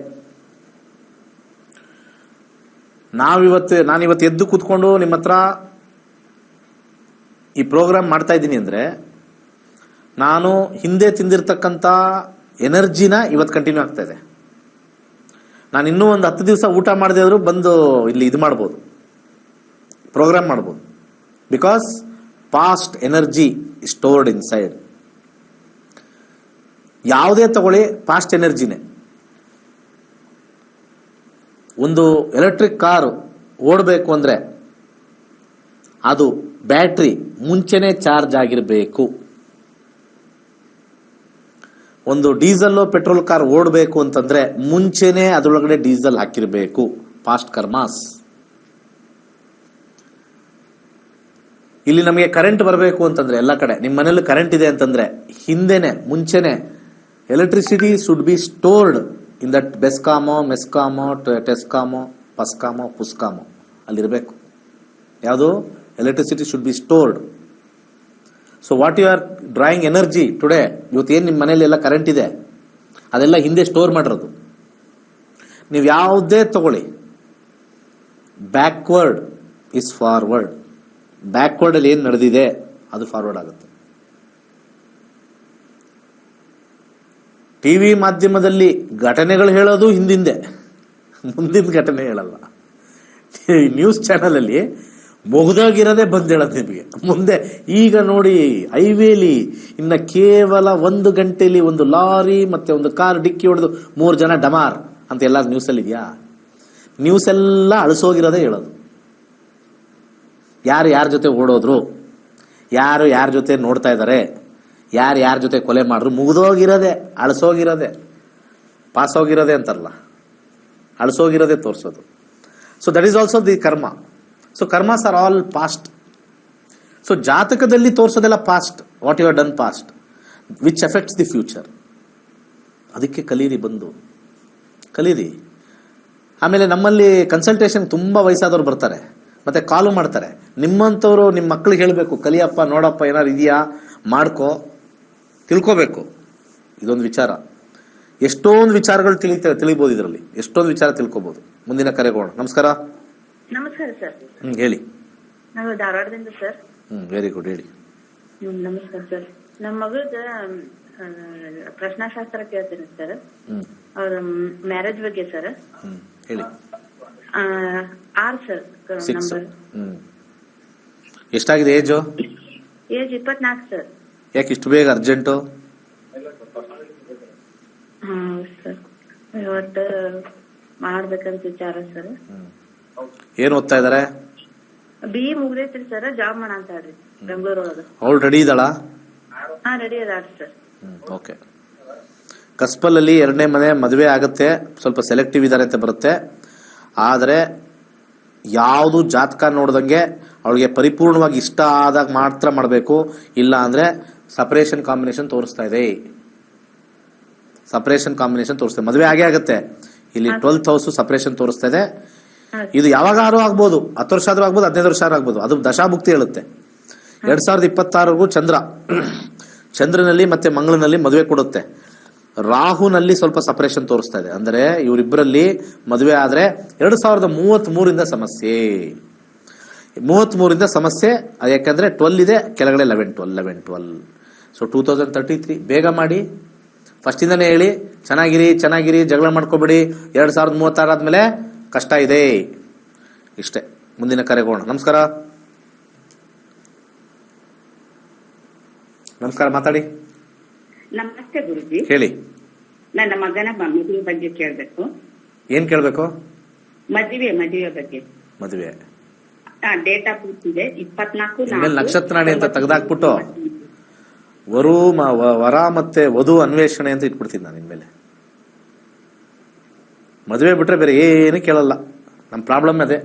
ನಾನಿವತ್ತು ಎದ್ದು ಕೂತ್ಕೊಂಡು ನಿಮ್ಮ ಹತ್ರ ಈ ಪ್ರೋಗ್ರಾಮ್ ಮಾಡ್ತಾ ಇದ್ದೀನಿ ಅಂದ್ರೆ ನಾನು ಹಿಂದೆ ತಿಂದಿರ್ತಕ್ಕಂಥ ಎನರ್ಜಿನ ಇವತ್ತು ಕಂಟಿನ್ಯೂ ಆಗ್ತಾ ಇದೆ. ನಾನು ಇನ್ನೂ ಒಂದು 10 ದಿವಸ ಊಟ ಮಾಡದೇ ಆದ್ರೂ ಬಂದು ಇಲ್ಲಿ ಇದು ಮಾಡ್ಬೋದು, ಪ್ರೋಗ್ರಾಮ್ ಮಾಡ್ಬೋದು. Because past energy stored inside. ಯಾವುದೇ ತಗೊಳ್ಳಿ, ಪಾಸ್ಟ್ ಎನರ್ಜಿನೇ. ಒಂದು ಎಲೆಕ್ಟ್ರಿಕ್ ಕಾರು ಓಡಬೇಕು ಅಂದ್ರೆ ಅದು ಬ್ಯಾಟ್ರಿ ಮುಂಚೆನೆ ಚಾರ್ಜ್ ಆಗಿರಬೇಕು. ಒಂದು ಡೀಸೆಲ್ ಪೆಟ್ರೋಲ್ ಕಾರ್ ಓಡಬೇಕು ಅಂತಂದ್ರೆ ಮುಂಚೆನೆ ಅದರೊಳಗಡೆ ಡೀಸೆಲ್ ಹಾಕಿರಬೇಕು. Past karmas. ಇಲ್ಲಿ ನಮಗೆ ಕರೆಂಟ್ ಬರಬೇಕು ಅಂತಂದ್ರೆ ಎಲ್ಲ ಕಡೆ ನಿಮ್ಮ ಮನೇಲಿ ಕರೆಂಟ್ ಇದೆ ಅಂತಂದ್ರೆ ಮುಂಚೆನೆ electricity should be stored in that ಬೆಸ್ಕಾಮೋ, ಮೆಸ್ಕಾಮೋ, ಟೆಸ್ಕಾಮೋ, ಪಸ್ಕಾಮೋ, ಪುಸ್ಕಾಮೋ ಅಲ್ಲಿರಬೇಕು. ಯಾವುದು? Electricity should be stored. So what you are drawing energy today, ಇವತ್ತೇನು ನಿಮ್ಮ ಮನೇಲಿ ಎಲ್ಲ ಕರೆಂಟ್ ಇದೆ ಅದೆಲ್ಲ ಹಿಂದೆ ಸ್ಟೋರ್ ಮಾಡಿರೋದು. ನೀವು ಯಾವುದೇ ತಗೊಳ್ಳಿ, ಬ್ಯಾಕ್ವರ್ಡ್ ಇಸ್ ಫಾರ್ವರ್ಡ್. ಬ್ಯಾಕ್ವರ್ಡ್ ಅಲ್ಲಿ ಏನು ನಡೆದಿದೆ ಅದು ಫಾರ್ವರ್ಡ್ ಆಗುತ್ತೆ. ಟಿವಿ ಮಾಧ್ಯಮದಲ್ಲಿ ಘಟನೆಗಳು ಹೇಳೋದು ಹಿಂದಿಂದೆ, ಮುಂದಿನ ಘಟನೆ ಹೇಳಲ್ಲ. ನ್ಯೂಸ್ ಚಾನಲ್ ಅಲ್ಲಿ ಮುಗ್ದಾಗಿರೋದೇ ಬಂದ್ ಹೇಳೋದು ನಿಮಗೆ ಮುಂದೆ. ಈಗ ನೋಡಿ ಹೈವೇಲಿ ಇನ್ನ ಕೇವಲ 1 ಗಂಟೆಲಿ ಒಂದು ಲಾರಿ ಮತ್ತೆ ಒಂದು ಕಾರ್ ಡಿಕ್ಕಿ ಹೊಡೆದು 3 ಜನ ಡಮಾರ್ ಅಂತ ಎಲ್ಲ ನ್ಯೂಸ್ ಅಲ್ಲಿ ಇದೆಯಾ? ನ್ಯೂಸ್ ಎಲ್ಲ ಅಳಿಸೋಗಿರೋದೇ ಹೇಳೋದು. ಯಾರ ಜೊತೆ ಓಡೋದ್ರು, ಯಾರ ಜೊತೆ ನೋಡ್ತಾ ಇದ್ದಾರೆ, ಯಾರ ಜೊತೆ ಕೊಲೆ ಮಾಡಿದ್ರು, ಮುಗಿದೋಗಿರೋದೆ, ಅಳಿಸೋಗಿರೋದೆ, ಪಾಸ್ ಹೋಗಿರೋದೆ ಅಂತಾರಲ್ಲ, ಅಳಿಸೋಗಿರೋದೆ ತೋರಿಸೋದು. So that is also the karma. So karmas are all past. So ಜಾತಕದಲ್ಲಿ ತೋರಿಸೋದೆಲ್ಲ past, what you have done past, which effects the future. ಅದಕ್ಕೆ ಕಲೀರಿ, ಬಂದು ಕಲೀರಿ. ಆಮೇಲೆ ನಮ್ಮಲ್ಲಿ ಕನ್ಸಲ್ಟೇಷನ್ ತುಂಬಾ ವಯಸ್ಸಾದವ್ರು ಬರ್ತಾರೆ, ಮತ್ತೆ ಕಾಲು ಮಾಡ್ತಾರೆ. ನಿಮ್ಮಂಥವ್ರು ನಿಮ್ಮ ಮಕ್ಕಳಿಗೆ ಹೇಳಬೇಕು, ಕಲಿಯಪ್ಪ, ನೋಡಪ್ಪ, ಏನಾರು ಇದೆಯಾ ಮಾಡ್ಕೋ, ತಿಳ್ಕೋಬೇಕು. ಇದೊಂದು ವಿಚಾರ. ಎಷ್ಟೊಂದು ವಿಚಾರಗಳು ತಿಳಿಬಹುದು ಇದರಲ್ಲಿ, ಎಷ್ಟೊಂದು ವಿಚಾರ ತಿಳ್ಕೋಬಹುದು. ಮುಂದಿನ ಕರೆಗೋಣ. ನಮಸ್ಕಾರ. ನಮಸ್ಕಾರ ಸರ್. ಹೇಳಿ. ನಾವು ಧಾರವಾಡದಿಂದ ಸರ್. ವೆರಿ ಗುಡ್, ಹೇಳಿ. ನಮಸ್ಕಾರ ಸರ್. ನಮ್ಮ ಮಗಳದ ಪ್ರಶ್ನಾಶಾಸ್ತ್ರ ಕೇಳ್ತೀನಿ ಸರ್. ಅವ್ರ ಮ್ಯಾರೇಜ್ ಬಗ್ಗೆ ಸರ್. ಹೇಳಿ. 6 ಸರ್ ನಂಬರ್. ಎಷ್ಟಾಗಿದೆ ಏಜ್? Age 24 sir. ಯಾಕೆ ಇಷ್ಟು ಬೇಗ ಅರ್ಜೆಂಟು? ಸರ್ ಇವತ್ತು ಮಾಡ್ಬೇಕಂತ ವಿಚಾರ ಸರ್. ಏನ್ ಓದ್ತಾ ಇದಾರೆ? BE ಮುಗ್ದೈತ್ರಿ ಸರ್, ಜಾಬ್ ಮಾಡ ಅಂತ ಹೇಳ್ರಿ ಬೆಂಗಳೂರೊಳಗ. ಅವಳು ರೆಡಿ ಇದ್ದಾಳ? ರೆಡಿ ಅದಾಳ ಸರ್. ಓಕೆ. ಕಸ್ಪಲಲ್ಲಿ 2ನೇ ಮನೆ ಮದುವೆ ಆಗುತ್ತೆ, ಸ್ವಲ್ಪ ಸೆಲೆಕ್ಟಿವ್ ಇದಾರೆ ಅಂತ ಬರುತ್ತೆ. ಆದರೆ ಯಾವುದು ಜಾತಕ ನೋಡ್ದಂಗೆ ಅವಳಿಗೆ ಪರಿಪೂರ್ಣವಾಗಿ ಇಷ್ಟ ಆದಾಗ ಮಾತ್ರ ಮಾಡಬೇಕು. ಇಲ್ಲ ಅಂದ್ರೆ ಸಪರೇಷನ್ ಕಾಂಬಿನೇಷನ್ ತೋರಿಸ್ತಾ ಇದೆ. ಸಪರೇಷನ್ ಕಾಂಬಿನೇಷನ್ ತೋರಿಸ್ತಾ, ಮದುವೆ ಆಗೇ ಆಗುತ್ತೆ. ಇಲ್ಲಿ 12th ಹೌಸ್ ಸಪರೇಷನ್ ತೋರಿಸ್ತಾ ಇದೆ. ಇದು ಯಾವಾಗಾದ್ರೂ ಆಗ್ಬೋದು, 10 ವರ್ಷ ಆದ್ರೂ ಆಗ್ಬೋದು, 15 ವರ್ಷ ಆದ್ರೂ ಆಗ್ಬೋದು. ಅದು ದಶಾಭುಕ್ತಿ ಹೇಳುತ್ತೆ. 2026 ಚಂದ್ರ ಚಂದ್ರನಲ್ಲಿ ಮತ್ತೆ ಮಂಗಳನಲ್ಲಿ ಮದುವೆ ಕೊಡುತ್ತೆ. ರಾಹುನಲ್ಲಿ ಸ್ವಲ್ಪ ಸಪರೇಷನ್ ತೋರಿಸ್ತಾ ಇದೆ. ಅಂದರೆ ಇವರಿಬ್ಬರಲ್ಲಿ ಮದುವೆ ಆದ್ರೆ 2033 ಸಮಸ್ಯೆ. 33 ಸಮಸ್ಯೆ. ಯಾಕಂದ್ರೆ 12 ಇದೆ, ಕೆಳಗಡೆ 11. ಸೊ 2033 ಬೇಗ ಮಾಡಿ. ಫಸ್ಟ್ ಇಂದಾನೆ ಹೇಳಿ, ಚೆನ್ನಾಗಿರಿ, ಜಗಳ ಮಾಡ್ಕೋಬೇಡಿ. 2036 ಆದ್ಮೇಲೆ ಕಷ್ಟ ಇದೆ. ಇಷ್ಟೇ. ಮುಂದಿನ ಕರೆಗೋಣ. ನಮಸ್ಕಾರ, ಮಾತಾಡಿ. ನಮಸ್ತೆ ಗುರುಜಿ. ಹೇಳಿ. ನನ್ನ ಮಗನ ಮದುವೆ ಬಗ್ಗೆ ಕೇಳ್ಬೇಕು. ಏನ್ ಕೇಳ್ಬೇಕು? ಮದುವೆ ಬಗ್ಗೆ. ಮದುವೆ ಡೇಟ್ ಆಫ್ ಬರ್ತ್ ಇದೆ 24 ಇನ್ಮೇಲೆ ನಕ್ಷತ್ರ ನಾಡಿ ಅಂತ ತೆಗೆದಾಕ್ಬಿಟ್ಟು ವರ ಮತ್ತೆ ವಧು ಅನ್ವೇಷಣೆ ಅಂತ ಇಟ್ಬಿಡ್ತೀನಿ ನಾನು ಇನ್ಮೇಲೆ. ಮದುವೆ ಬಿಟ್ರೆ ಬೇರೆ ಏನು ಕೇಳಲ್ಲ. ನಮ್ಮ ಪ್ರಾಬ್ಲಮ್ ಅದೇ.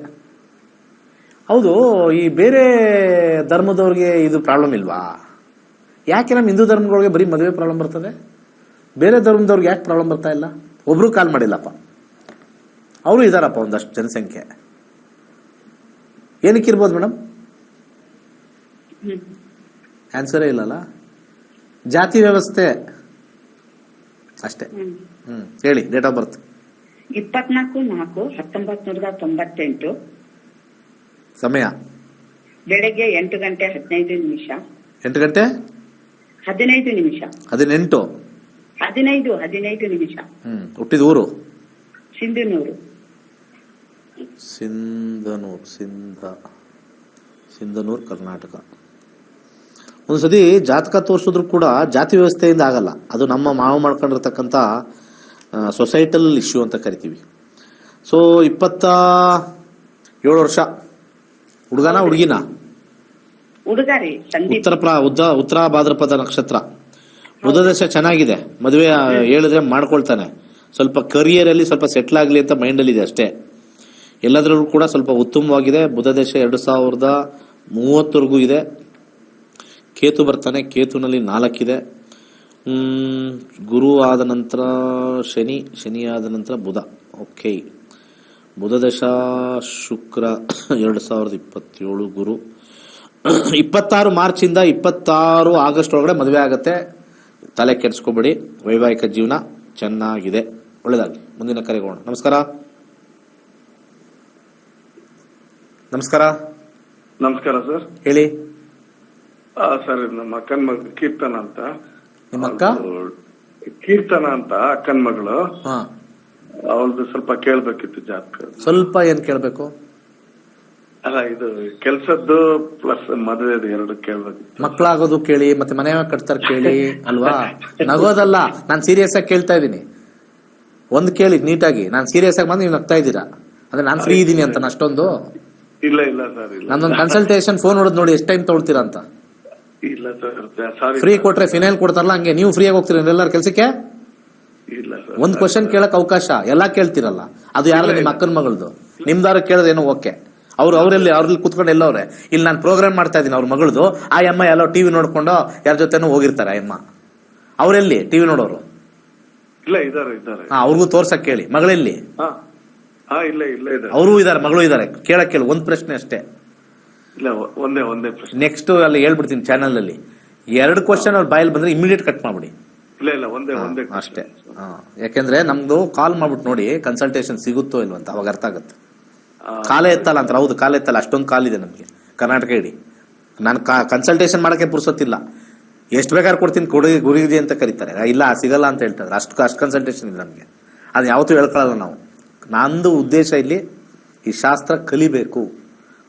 ಹೌದು, ಈ ಬೇರೆ ಧರ್ಮದವ್ರಿಗೆ ಇದು ಪ್ರಾಬ್ಲಮ್ ಇಲ್ವಾ? ಯಾಕೆ ನಮ್ಮ ಹಿಂದೂ ಧರ್ಮಗಳಿಗೆ ಬರೀ ಮದುವೆ ಪ್ರಾಬ್ಲಮ್ ಬರ್ತದೆ? ಬೇರೆ ಧರ್ಮದವ್ರಿಗೆ ಯಾಕೆ ಪ್ರಾಬ್ಲಮ್ ಬರ್ತಾ ಇಲ್ಲ? ಒಬ್ರು ಕಾಲ್ ಮಾಡಿಲ್ಲಪ್ಪ. ಅವರು ಇದಾರಪ್ಪ ಒಂದಷ್ಟು ಜನಸಂಖ್ಯೆ. ಏನಕ್ಕಿರ್ಬೋದು ಮೇಡಮ್? ಆನ್ಸರೇ ಇಲ್ಲಲ್ಲ. ಜಾತಿ ವ್ಯವಸ್ಥೆ ಅಷ್ಟೇ. ಹೇಳಿ. Date of birth 24/4/1998. ಸಮಯ ಬೆಳಗ್ಗೆ 8 ಗಂಟೆ 15 ನಿಮಿಷ. 8 ಗಂಟೆ 15 ನಿಮಿಷ. 18. 15 ನಿಮಿಷ. ಹುಟ್ಟಿದ ಊರು? ಸಿಂಧನೂರು. ಸಿಂಧನೂರು, ಕರ್ನಾಟಕ. ಒಂದ್ಸತಿ ಜಾತಕ ತೋರಿಸಿದ್ರು ಕೂಡ ಜಾತಿ ವ್ಯವಸ್ಥೆಯಿಂದ ಆಗಲ್ಲ. ಅದು ನಾವು ಮಾಡ್ಕೊಂಡಿರ್ತಕ್ಕಂಥ ಸೊಸೈಟಲ್ ಇಶ್ಯೂ ಅಂತ ಕರಿತೀವಿ. ಸೊ 27 ವರ್ಷ. ಹುಡುಗನ ಹುಡುಗಿನ? ಹುಡುಗಾರಿ. ಉತ್ತರ ಭಾದ್ರಪದ ನಕ್ಷತ್ರ. ಬುಧ ದಶೆ ಚೆನ್ನಾಗಿದೆ. ಮದುವೆ ಹೇಳಿದ್ರೆ ಮಾಡ್ಕೊಳ್ತಾನೆ. ಸ್ವಲ್ಪ ಕರಿಯರ್ ಅಲ್ಲಿ ಸ್ವಲ್ಪ ಸೆಟ್ಲ್ ಆಗ್ಲಿ ಅಂತ ಮೈಂಡ್ ಅಲ್ಲಿ ಇದೆ ಅಷ್ಟೇ. ಎಲ್ಲದರಲ್ಲೂ ಕೂಡ ಸ್ವಲ್ಪ ಉತ್ತಮವಾಗಿದೆ. ಬುಧ ದಶೆ 2030 ಇದೆ. ಕೇತು ಬರ್ತಾನೆ. ಕೇತುನಲ್ಲಿ 4 ಇದೆ. ಗುರು ಆದ ನಂತರ ಶನಿ ಆದ ನಂತರ ಬುಧ. ಓಕೆ. ಬುಧ ದಶಾ ಶುಕ್ರ 2027. ಗುರು 26 ಮಾರ್ಚಿಂದ 26 ಆಗಸ್ಟ್ ಒಳಗಡೆ ಮದುವೆ ಆಗುತ್ತೆ. ತಲೆ ಕೆಡಿಸ್ಕೋಬೇಡಿ. ವೈವಾಹಿಕ ಜೀವನ ಚೆನ್ನಾಗಿದೆ. ಒಳ್ಳೆದಾಗಲಿ. ಮುಂದಿನ ಕರೆಗೋಣ. ನಮಸ್ಕಾರ. ಸರ್. ಹೇಳಿ. ಸರ್, ನಮ್ಮ ಅಕ್ಕನ ಮಗಳು ಕೀರ್ತನ ಅಂತ. ನಿಮ್ಮ ಅಕ್ಕ? ಕೀರ್ತನ ಅಂತ ಅಕ್ಕನ ಮಗಳು. ಅವಳದು ಸ್ವಲ್ಪ ಕೇಳ್ಬೇಕಿತ್ತು ಜಾತಕ. ಸ್ವಲ್ಪ ಏನ್ ಕೇಳ್ಬೇಕು? ಅಲ್ಲ, ಇದು ಕೆಲ್ಸದ್ದು ಪ್ಲಸ್ ಮದುವೆ 2 ಕೇಳ್ಬೇಕಿತ್ತು. ಮಕ್ಕಳಾಗೋದು ಕೇಳಿ, ಮತ್ತೆ ಮನೆ ಕಟ್ತಾರ ಕೇಳಿ ಅಲ್ವಾ? ನಗೋದಲ್ಲ, ನಾನ್ ಸೀರಿಯಸ್ ಆಗಿ ಕೇಳ್ತಾ ಇದ್ದೀನಿ. ಒಂದ್ ಕೇಳಿ ನೀಟಾಗಿ. ನಾನ್ ಸೀರಿಯಸ್ ಆಗಿ ಬಂದು ನೀವು ನಗ್ತಾ ಇದ್ದೀರಾ. ಅಂದ್ರೆ ನಾನ್ ಫ್ರೀ ಇದೀನಿ ಅಂತ ಅಷ್ಟೊಂದು? ಇಲ್ಲ ಸರ್, ಇಲ್ಲ. ನಂದೊಂದು ಕನ್ಸಲ್ಟೇಷನ್ ಫೋನ್ ಹೊಡೆದ್ ನೋಡಿ ಎಷ್ಟು ಟೈಮ್ ತಗೊಳ್ತೀರಾ ಅಂತ. ಇಲ್ಲ ಸರ್, ಸಾರಿ. ಫ್ರೀ ಕೊಟ್ರೆ ಫಿನೈಲ್ ಕೊಡ್ತಾರಲ್ಲ, ಹಂಗೆ ನೀವು ಫ್ರೀ ಆಗಿ ಹೋಗ್ತೀರ ಎಲ್ಲರ ಕೆಲ್ಸಕ್ಕೆ? ಇಲ್ಲ ಸರ್. ಒಂದ್ ಕ್ವಶನ್ ಕೇಳಕ್ ಅವಕಾಶ. ಎಲ್ಲಾ ಕೇಳ್ತಿರಲ್ಲ. ಅದು ಯಾರು? ನಿಮ್ಮ ಅಕ್ಕನ ಮಗಳದು. ನಿಮ್ದಾರು ಕೇಳೋದೇನೋ ಓಕೆ. ಅವ್ರಲ್ಲಿ ಕೂತ್ಕೊಂಡು ಎಲ್ಲವ್ರೆ. ಇಲ್ಲಿ ನಾನು ಪ್ರೋಗ್ರಾಮ್ ಮಾಡ್ತಾ ಇದ್ದೀನಿ ಅವ್ರ ಮಗಳದು. ಆ ಅಮ್ಮ ಎಲ್ಲೋ ಟಿವಿ ನೋಡ್ಕೊಂಡು ಯಾರ ಜೊತೆನೂ ಹೋಗಿರ್ತಾರೆ ಆ ಅಮ್ಮ. ಅವ್ರೆಲ್ಲಿ ಟಿವಿ ನೋಡೋರು? ಇಲ್ಲ, ಇದಾರೆ. ಅವ್ರಿಗೂ ತೋರ್ಸಕ್ ಕೇಳಿ. ಮಗಳಲ್ಲಿ? ಇಲ್ಲ, ಅವರು ಇದಾರೆ, ಮಗಳು ಇದಾರೆ. ಕೇಳಕ್ ಕೇಳಿ. ಒಂದ್ ಪ್ರಶ್ನೆ ಅಷ್ಟೇ. ಇಲ್ಲ, ಒಂದೇ ಪ್ರಶ್ನೆ. ನೆಕ್ಸ್ಟ್ ಅಲ್ಲಿ ಹೇಳ್ಬಿಡ್ತೀನಿ ಚಾನಲ್ ಅಲ್ಲಿ. 2 ಕ್ವಶನ್ ಅವ್ರ ಬಾಯಲ್ಲಿ ಬಂದ್ರೆ ಇಮಿಡಿಯೇಟ್ ಕಟ್ ಮಾಡ್ಬಿಡಿ. ಇಲ್ಲ, ಒಂದೇ ಅಷ್ಟೇ. ಯಾಕೆಂದ್ರೆ ನಮ್ದು ಕಾಲ್ ಮಾಡ್ಬಿಟ್ಟು ನೋಡಿ ಕನ್ಸಲ್ಟೇಷನ್ ಸಿಗುತ್ತೋ ಇಲ್ವಂತ, ಅವಾಗ ಅರ್ಥ ಆಗುತ್ತೆ. ಕಾಲೇ ಎತ್ತಲ್ಲ ಅಂತ. ಹೌದು, ಕಾಲೇ ಎತ್ತಲ್ಲ. ಅಷ್ಟೊಂದು ಕಾಲಿದೆ ನಮ್ಗೆ ಕರ್ನಾಟಕ ಇಡೀ. ನಾನು ಕನ್ಸಲ್ಟೇಷನ್ ಮಾಡಕ್ಕೆ ಪುರ್ಸೊತ್ತಿಲ್ಲ. ಎಷ್ಟು ಬೇಕಾದ್ರೆ ಕೊಡ್ತೀನಿ, ಗುರುಜಿ ಅಂತ ಕರೀತಾರೆ. ಇಲ್ಲ, ಸಿಗಲ್ಲ ಅಂತ ಹೇಳ್ತಾರೆ. ಅಷ್ಟು ಕನ್ಸಲ್ಟೇಷನ್ ಇಲ್ಲ ನಮ್ಗೆ. ಅದು ಯಾವತ್ತೂ ಹೇಳ್ಕೊಳ್ಳಲ್ಲ ನಾವು. ನಂದು ಉದ್ದೇಶ ಇಲ್ಲಿ ಈ ಶಾಸ್ತ್ರ ಕಲಿಬೇಕು,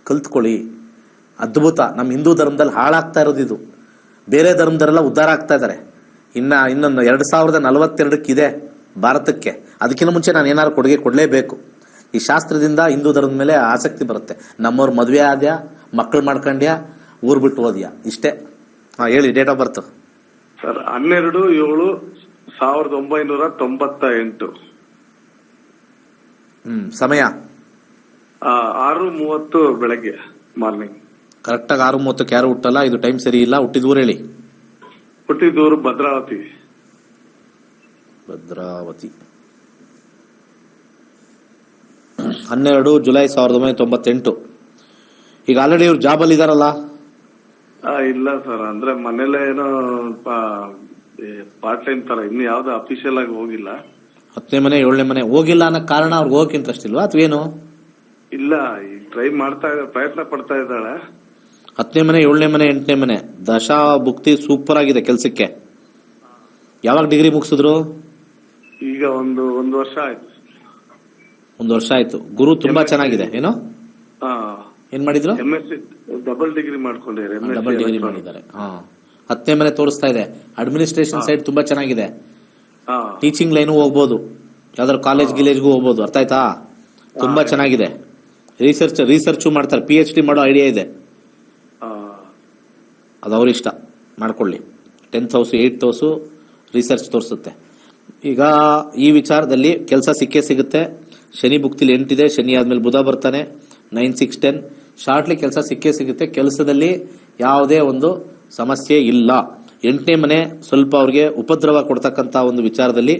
ಕಲ್ತ್ಕೊಳ್ಳಿ. ಅದ್ಭುತ. ನಮ್ಮ ಹಿಂದೂ ಧರ್ಮದಲ್ಲಿ ಹಾಳಾಗ್ತಾ ಇರೋದು ಇದು. ಬೇರೆ ಧರ್ಮದವರೆಲ್ಲ ಉದ್ಧಾರ ಆಗ್ತಾ ಇದ್ದಾರೆ. ಇನ್ನೊಂದು 2042 ಇದೆ ಭಾರತಕ್ಕೆ. ಅದಕ್ಕಿಂತ ಮುಂಚೆ ನಾನು ಏನಾದ್ರು ಕೊಡುಗೆ ಕೊಡಲೇಬೇಕು. ಈ ಶಾಸ್ತ್ರದಿಂದ ಹಿಂದೂ ಧರ್ಮದ ಮೇಲೆ ಆಸಕ್ತಿ ಬರುತ್ತೆ. ನಮ್ಮವ್ರ ಮದುವೆ ಆದ್ಯಾ, ಮಕ್ಕಳು ಮಾಡ್ಕೊಂಡ್ಯಾ, ಊರ್ ಬಿಟ್ಟು ಹೋದ್ಯಾ, ಇಷ್ಟೇ. ಹೇಳಿ. Date of birth sir 12/7/1998. ಸಮಯ 6:30 ಬೆಳಗ್ಗೆ ಮಾರ್ನಿಂಗ್. ಕರೆಕ್ಟಾಗಿ 6:30 ಯಾರು ಹುಟ್ಟಲ್ಲ. ಇದು ಟೈಮ್ ಸರಿ ಇಲ್ಲ. ಹುಟ್ಟಿದೂರು ಹೇಳಿ. ಹುಟ್ಟಿದೂರು ಭದ್ರಾವತಿ. 12 ಜುಲೈ 1998. ಈಗ ಆಲ್ರೆಡಿ ಇವ್ರು ಜಾಬ್ ಅಲ್ಲಿ ಇದಾರಲ್ಲ? ಇಲ್ಲ ಸರ್, ಅಂದ್ರೆ ಮನೇಲೆ ಏನೋ ಪಾರ್ಟ್ ಟೈಮ್ ತರ, ಇನ್ನು ಯಾವ್ದು ಅಫಿಷಿಯಲ್ ಆಗಿ ಹೋಗಿಲ್ಲ. 10ನೇ ಮನೆ 7ನೇ ಮನೆ ಹೋಗಿಲ್ಲ ಅನ್ನೋ ಕಾರಣ ಅವ್ರಿಗೆ ಹೋಗಕ್ಕೆ ಇಂಟ್ರೆಸ್ಟ್ ಇಲ್ವಾ ಅಥವಾ ಏನು? ಇಲ್ಲ, ಟ್ರೈ ಮಾಡ್ತಾ ಪ್ರಯತ್ನ ಪಡ್ತಾ ಇದ್ದಾಳೆ. 10ನೇ ಮನೆ 7ನೇ ಮನೆ 8ನೇ ಮನೆ ದಶಾ ಭುಕ್ತಿ ಸೂಪರ್ ಆಗಿದೆ ಕೆಲ್ಸಕ್ಕೆ. ಯಾವಾಗ ಡಿಗ್ರಿ ಮುಗಿಸಿದ್ರು? ಈಗ ಒಂದು ವರ್ಷ ಆಯ್ತು. 1 ವರ್ಷ ಆಯ್ತು. ಗುರು ತುಂಬಾ ಚೆನ್ನಾಗಿದೆ. ಏನೋ ಏನ್ ಮಾಡಿದ್ರು? MSc ಡಬಲ್ ಡಿಗ್ರಿ ಮಾಡ್ಕೊಂಡಿದ್ದಾರೆ. ಡಬಲ್ ಡಿಗ್ರಿ ಮಾಡಿದ್ದಾರೆ. 10ನೇ ಮನೆ ತೋರಿಸ್ತಾ ಇದೆ. ಅಡ್ಮಿನಿಸ್ಟ್ರೇಷನ್ ಸೈಡ್ ತುಂಬಾ ಚೆನ್ನಾಗಿದೆ. ಟೀಚಿಂಗ್ ಲೈನ್ ಹೋಗ್ಬೋದು, ಯಾವ್ದಾದ್ರು ಕಾಲೇಜ್ ಗಿಲೇಜ್ಗೂ ಹೋಗ್ಬೋದು. ಅರ್ಥ ಆಯ್ತಾ? ತುಂಬಾ ಚೆನ್ನಾಗಿದೆ. ರಿಸರ್ಚ್ ಮಾಡ್ತಾರೆ. PhD ಮಾಡೋ ಐಡಿಯಾ ಇದೆ. ಅದು ಅವ್ರ ಇಷ್ಟ, ಮಾಡ್ಕೊಳ್ಳಿ. 10th house 8th house research ತೋರಿಸುತ್ತೆ. ಈಗ ಈ ವಿಚಾರದಲ್ಲಿ ಕೆಲಸ ಸಿಕ್ಕೇ ಸಿಗುತ್ತೆ. ಶನಿ ಭುಕ್ತಿಲಿ 8 ಇದೆ. ಶನಿ ಆದ್ಮೇಲೆ ಬುಧ ಬರ್ತಾನೆ. 9, 6, 10 ಶಾರ್ಟ್ಲಿ ಕೆಲಸ ಸಿಕ್ಕೇ ಸಿಗುತ್ತೆ. ಕೆಲಸದಲ್ಲಿ ಯಾವುದೇ ಒಂದು ಸಮಸ್ಯೆ ಇಲ್ಲ. 8ನೇ ಮನೆ ಸ್ವಲ್ಪ ಅವ್ರಿಗೆ ಉಪದ್ರವ ಕೊಡ್ತಕ್ಕಂತ ಒಂದು ವಿಚಾರದಲ್ಲಿ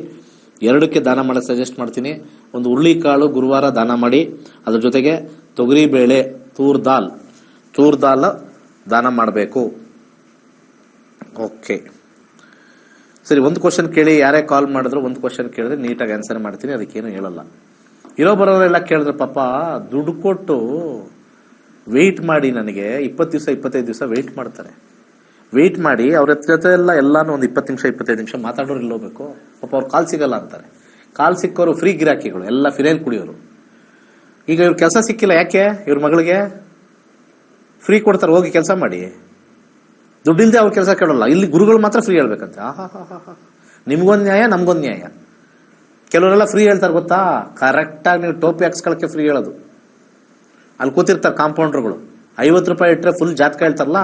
2ಕ್ಕೆ ದಾನ ಮಾಡಕ್ಕೆ ಸಜೆಸ್ಟ್ ಮಾಡ್ತೀನಿ. ಒಂದು ಹುರುಳಿಕಾಳು ಗುರುವಾರ ದಾನ ಮಾಡಿ, ಅದ್ರ ಜೊತೆಗೆ ತೊಗರಿ ಬೇಳೆ ತೂರ್ ದಾಲ್ ದಾನ ಮಾಡಬೇಕು. ಓಕೆ ಸರಿ, ಒಂದು ಕ್ವಶನ್ ಕೇಳಿ. ಯಾರೇ ಕಾಲ್ ಮಾಡಿದ್ರು ಒಂದು ಕ್ವಶನ್ ಕೇಳಿದ್ರೆ ನೀಟಾಗಿ ಆನ್ಸರ್ ಮಾಡ್ತೀನಿ, ಅದಕ್ಕೇನು ಹೇಳಲ್ಲ. ಇರೋ ಬರೋರೆಲ್ಲ ಕೇಳಿದ್ರೆ ಪಾಪ ದುಡ್ಡು ಕೊಟ್ಟು ವೆಯ್ಟ್ ಮಾಡಿ, ನನಗೆ 20 ದಿವಸ 25 ದಿವಸ ವೆಯ್ಟ್ ಮಾಡ್ತಾರೆ. ವೆಯ್ಟ್ ಮಾಡಿ ಅವ್ರ ಜೊತೆ ಎಲ್ಲಾನು ಒಂದು 20 ನಿಮಿಷ 25 ನಿಮಿಷ ಮಾತಾಡೋರು ಇಲ್ಲಿ ಹೋಗ್ಬೇಕು. ಪಾಪ ಅವ್ರು ಕಾಲ್ ಸಿಗಲ್ಲ ಅಂತಾರೆ. ಕಾಲ್ ಸಿಕ್ಕೋರು ಫ್ರೀ ಗಿರಾಕಿಗಳು, ಎಲ್ಲ ಫಿನೈಲ್ ಕುಡಿಯೋರು. ಈಗ ಇವ್ರ ಕೆಲಸ ಸಿಕ್ಕಿಲ್ಲ, ಯಾಕೆ? ಇವ್ರ ಮಗಳಿಗೆ ಫ್ರೀ ಕೊಡ್ತಾರೆ, ಹೋಗಿ ಕೆಲಸ ಮಾಡಿ. ದುಡ್ಡಿಲ್ದೆ ಅವ್ರ ಕೆಲಸ ಕೇಳಲ್ಲ. ಇಲ್ಲಿ ಗುರುಗಳು ಮಾತ್ರ ಫ್ರೀ ಹೇಳ್ಬೇಕಂತ. ನಿಮ್ಗೊಂದ್ ನ್ಯಾಯ, ನಮ್ಗೊಂದ್ ನ್ಯಾಯ. ಕೆಲವರೆಲ್ಲ ಫ್ರೀ ಹೇಳ್ತಾರೆ ಗೊತ್ತಾ? ಕರೆಕ್ಟಾಗಿ ನೀವು ಟೋಪಿ ಹಾಕ್ಸ್ಕೊಳಕ್ಕೆ ಫ್ರೀ ಹೇಳೋದು. ಅಲ್ಲಿ ಕೂತಿರ್ತಾರೆ ಕಾಂಪೌಂಡರ್ಗಳು. 50 ರೂಪಾಯಿ ಇಟ್ಟರೆ ಫುಲ್ ಜಾತಕ ಹೇಳ್ತಾರಲ್ಲ,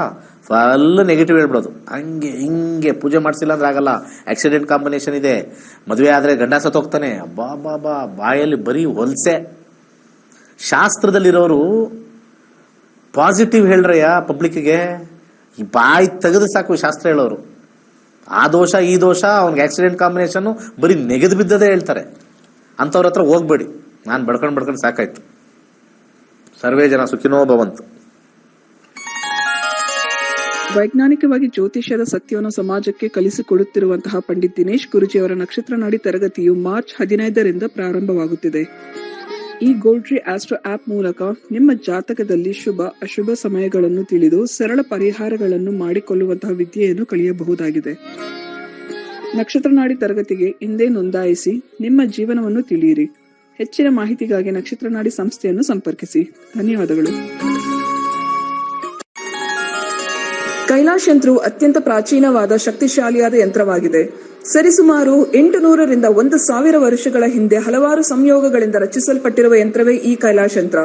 ಫುಲ್ ನೆಗೆಟಿವ್ ಹೇಳ್ಬಿಡೋದು. ಹಂಗೆ ಹಿಂಗೆ ಪೂಜೆ ಮಾಡಿಸಿಲ್ಲ ಅಂದ್ರೆ ಆಗಲ್ಲ, ಆಕ್ಸಿಡೆಂಟ್ ಕಾಂಬಿನೇಷನ್ ಇದೆ, ಮದುವೆ ಆದ್ರೆ ಗಂಡ ಸತ್ತೋಗ್ತಾನೆ, ಬಾ ಬಾಯಲ್ಲಿ ಬರೀ ಹೊಲ್ಸೆ. ಶಾಸ್ತ್ರದಲ್ಲಿರೋರು ಪಾಸಿಟಿವ್ ಹೇಳ್ರಯ್ಯ ಪಬ್ಲಿಕ್ಗೆ. ಈ ಬಾಯಿ ತೆಗೆದು ಸಾಕು ಶಾಸ್ತ್ರ ಹೇಳೋರು. ಆ ದೋಷ ಈ ದೋಷ, ಅವ್ನಿಗೆ ಆಕ್ಸಿಡೆಂಟ್ ಕಾಂಬಿನೇಷನ್, ಬರೀ ನೆಗೆದು ಬಿದ್ದದೇ ಹೇಳ್ತಾರೆ. ಅಂತವ್ರ ಹತ್ರ ಹೋಗ್ಬೇಡಿ. ನಾನು ಬಡ್ಕೊಂಡು ಸಾಕಾಯ್ತು. ಸರ್ವೇ ಜನ ಸುಖಿನೋ ಭವಂತು. ವೈಜ್ಞಾನಿಕವಾಗಿ ಜ್ಯೋತಿಷ್ಯದ ಸತ್ಯವನ್ನು ಸಮಾಜಕ್ಕೆ ಕಲಿಸಿಕೊಡುತ್ತಿರುವಂತಹ ಪಂಡಿತ್ ದಿನೇಶ್ ಗುರುಜಿ ಅವರ ನಕ್ಷತ್ರ ನಾಡಿ ತರಗತಿಯು ಮಾರ್ಚ್ 15ರಿಂದ ಪ್ರಾರಂಭವಾಗುತ್ತಿದೆ. ಈ ಗೋಲ್ಡ್ರಿ ಆಸ್ಟ್ರೋ ಆಪ್ ಮೂಲಕ ನಿಮ್ಮ ಜಾತಕದಲ್ಲಿ ಶುಭ ಅಶುಭ ಸಮಯಗಳನ್ನು ತಿಳಿದು ಸರಳ ಪರಿಹಾರಗಳನ್ನು ಮಾಡಿಕೊಳ್ಳುವಂತಹ ವಿದ್ಯೆಯನ್ನು ಕಲಿಯಬಹುದಾಗಿದೆ. ನಕ್ಷತ್ರ ನಾಡಿ ತರಗತಿಗೆ ಇಂದೇ ನೋಂದಾಯಿಸಿ ನಿಮ್ಮ ಜೀವನವನ್ನು ತಿಳಿಯಿರಿ. ಹೆಚ್ಚಿನ ಮಾಹಿತಿಗಾಗಿ ನಕ್ಷತ್ರ ನಾಡಿ ಸಂಸ್ಥೆಯನ್ನು ಸಂಪರ್ಕಿಸಿ. ಧನ್ಯವಾದಗಳು. ಕೈಲಾಶ್ ಯಂತ್ರವು ಅತ್ಯಂತ ಪ್ರಾಚೀನವಾದ ಶಕ್ತಿಶಾಲಿಯಾದ ಯಂತ್ರವಾಗಿದೆ. ಸರಿಸುಮಾರು 800ರಿಂದ 1000 ವರ್ಷಗಳ ಹಿಂದೆ ಹಲವಾರು ಸಂಯೋಗಗಳಿಂದ ರಚಿಸಲ್ಪಟ್ಟಿರುವ ಯಂತ್ರವೇ ಈ ಕೈಲಾಶ್ ಯಂತ್ರ.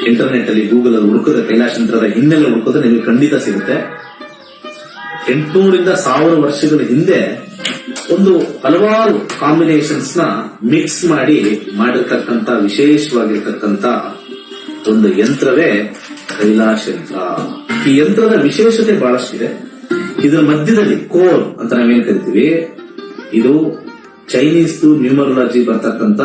ಇಂಟರ್ನೆಟ್ ಅಲ್ಲಿ ಗೂಗಲ್ ಅಲ್ಲಿ ಹುಡುಕಿದ್ರೆ ಕೈಲಾಶ್ ಯಂತ್ರದ ಹಿನ್ನೆಲೆ ಹುಡುಕಿದ್ರೆ ನಿಮಗೆ ಖಂಡಿತ ಸಿಗುತ್ತೆ. 800ರಿಂದ 1000 ವರ್ಷಗಳ ಹಿಂದೆ ಒಂದು ಹಲವಾರು ಕಾಂಬಿನೇಷನ್ಸ್ ನ ಮಿಕ್ಸ್ ಮಾಡಿರ್ತಕ್ಕಂಥ ವಿಶೇಷವಾಗಿರ್ತಕ್ಕಂಥ ಒಂದು ಯಂತ್ರವೇ ಕೈಲಾಶ್ ಯಂತ್ರ. ಈ ಯಂತ್ರದ ವಿಶೇಷತೆ ಬಹಳಷ್ಟಿದೆ. ಇದರ ಮಧ್ಯದಲ್ಲಿ ಕೋರ್ ಅಂತ ನಾವೇನ್ ಕರಿತೀವಿ, ಇದು ಚೈನೀಸ್ ನ್ಯೂಮರಾಲಜಿ ಬರ್ತಕ್ಕಂಥ